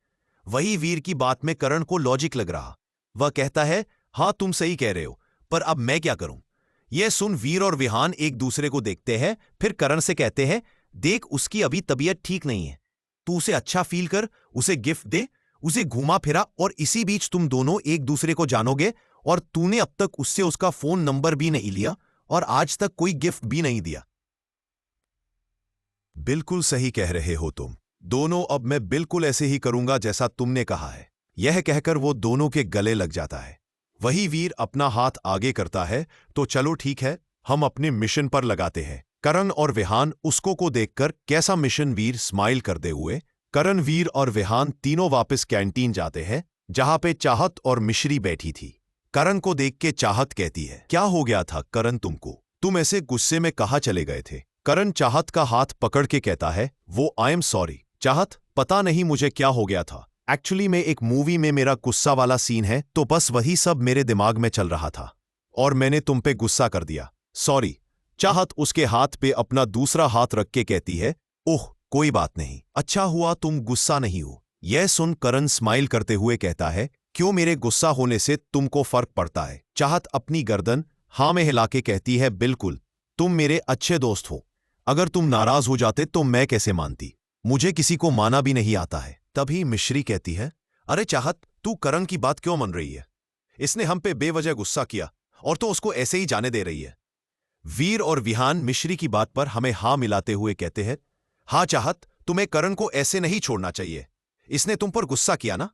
वही वीर की बात में करण को लॉजिक लग रहा। वह कहता है, हाँ तुम सही कह रहे हो, पर अब मैं क्या करूं? यह सुन वीर और विहान एक दूसरे को देखते हैं, फिर करण से कहते हैं, देख उसकी अभी तबीयत ठीक नहीं है, तू उसे अच्छा फील कर, उसे गिफ्ट दे, उसे घुमा फिरा, और इसी बीच तुम दोनों एक दूसरे को जानोगे, और तूने अब तक उससे उसका फोन नंबर भी नहीं लिया और आज तक कोई गिफ्ट भी नहीं दिया। बिल्कुल सही कह रहे हो तुम दोनों, अब मैं बिल्कुल ऐसे ही करूंगा जैसा तुमने कहा है। यह कहकर वो दोनों के गले लग जाता है। वही वीर अपना हाथ आगे करता है, तो चलो ठीक है, हम अपने मिशन पर लगाते हैं। करण और विहान उसको को देखकर, कैसा मिशन? वीर स्माइल करते हुए। करण, वीर और विहान तीनों वापस कैंटीन जाते हैं, जहां पे चाहत और मिश्री बैठी थी। करण को देख के चाहत कहती है, क्या हो गया था करण तुमको? तुम ऐसे गुस्से में कहाँ चले गए थे? करण चाहत का हाथ पकड़ के कहता है, वो आई एम सॉरी चाहत, पता नहीं मुझे क्या हो गया था। एक्चुअली में एक मूवी में मेरा गुस्सा वाला सीन है, तो बस वही सब मेरे दिमाग में चल रहा था और मैंने तुम पे गुस्सा कर दिया, सॉरी। चाहत उसके हाथ पे अपना दूसरा हाथ रख के कहती है, ओह कोई बात नहीं, अच्छा हुआ तुम गुस्सा नहीं हो। यह सुन करण स्माइल करते हुए कहता है, क्यों, मेरे गुस्सा होने से तुमको फर्क पड़ता है? चाहत अपनी गर्दन हाँ में हिला के कहती है, बिल्कुल, तुम मेरे अच्छे दोस्त हो, अगर तुम नाराज हो जाते तो मैं कैसे मानती? मुझे किसी को माना भी नहीं आता है। तभी मिश्री कहती है, अरे चाहत, तू करण की बात क्यों मान रही है? इसने हम पे बेवजह गुस्सा किया और तो उसको ऐसे ही जाने दे रही है। वीर और विहान मिश्री की बात पर हमें हाँ मिलाते हुए कहते हैं, हाँ चाहत, तुम्हें करण को ऐसे नहीं छोड़ना चाहिए, इसने तुम पर गुस्सा किया ना।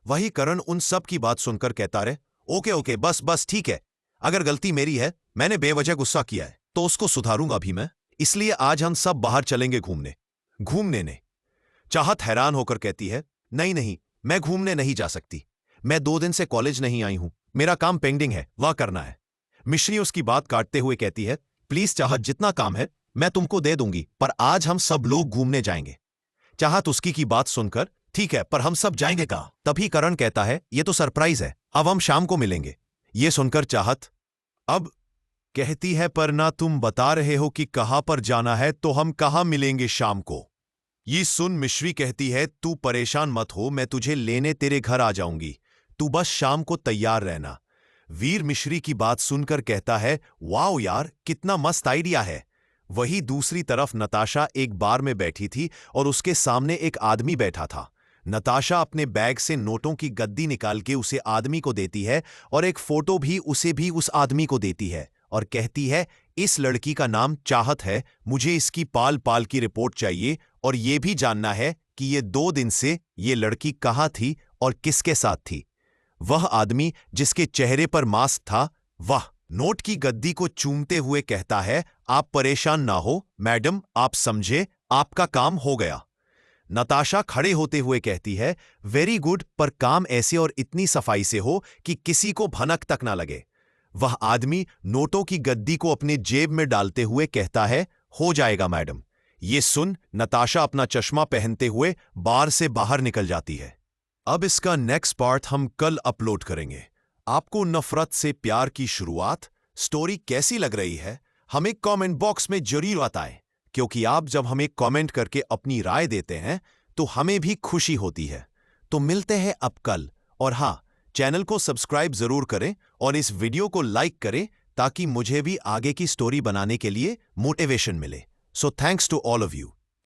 वही करण उन सब की बात सुनकर कहता रहे, ओके ओके, बस बस ठीक है, अगर गलती मेरी है, मैंने बेवजह गुस्सा किया है, तो उसको सुधारूंगा भी मैं, इसलिए आज हम सब बाहर चलेंगे घूमने। घूमने ने? चाहत हैरान होकर कहती है, नहीं नहीं, मैं घूमने नहीं जा सकती, मैं 2 दिन से कॉलेज नहीं आई हूं, मेरा काम पेंडिंग है, वह करना है। मिश्री उसकी बात काटते हुए कहती है, प्लीज चाहत, जितना काम है मैं तुमको दे दूंगी, पर आज हम सब लोग घूमने जाएंगे। चाहत उसकी की बात सुनकर, ठीक है, पर हम सब जाएंगे कहां? तभी करण कहता है, ये तो सरप्राइज है, अब हम शाम को मिलेंगे। ये सुनकर चाहत अब कहती है, पर ना तुम बता रहे हो कि कहां पर जाना है, तो हम कहां मिलेंगे शाम को? ये सुन मिश्री कहती है, तू परेशान मत हो, मैं तुझे लेने तेरे घर आ जाऊंगी, तू बस शाम को तैयार रहना। वीर मिश्री की बात सुनकर कहता है, वाओ यार, कितना मस्त आइडिया है। वही दूसरी तरफ नताशा एक बार में बैठी थी और उसके सामने एक आदमी बैठा था। नताशा अपने बैग से नोटों की गद्दी निकाल के उसे आदमी को देती है और एक फोटो भी उसे भी उस आदमी को देती है और कहती है, इस लड़की का नाम चाहत है, मुझे इसकी पाल पाल की रिपोर्ट चाहिए और ये भी जानना है कि ये 2 दिन से ये लड़की कहाँ थी और किसके साथ थी। वह आदमी जिसके चेहरे पर मास्क था, वह नोट की गद्दी को चूमते हुए कहता है, आप परेशान ना हो मैडम, आप समझे, आपका काम हो गया। नताशा खड़े होते हुए कहती है, वेरी गुड, पर काम ऐसे और इतनी सफाई से हो कि किसी को भनक तक ना लगे। वह आदमी नोटों की गद्दी को अपने जेब में डालते हुए कहता है, हो जाएगा मैडम। ये सुन नताशा अपना चश्मा पहनते हुए बार से बाहर निकल जाती है। अब इसका नेक्स्ट पार्ट हम कल अपलोड करेंगे। आपको नफरत से प्यार की शुरुआत स्टोरी कैसी लग रही है, हमें कमेंट बॉक्स में जरूर बताएं, क्योंकि आप जब हमें कमेंट करके अपनी राय देते हैं तो हमें भी खुशी होती है। तो मिलते हैं अब कल, और हाँ, चैनल को सब्सक्राइब जरूर करें और इस वीडियो को लाइक करें ताकि मुझे भी आगे की स्टोरी बनाने के लिए मोटिवेशन मिले। So thanks to all of you.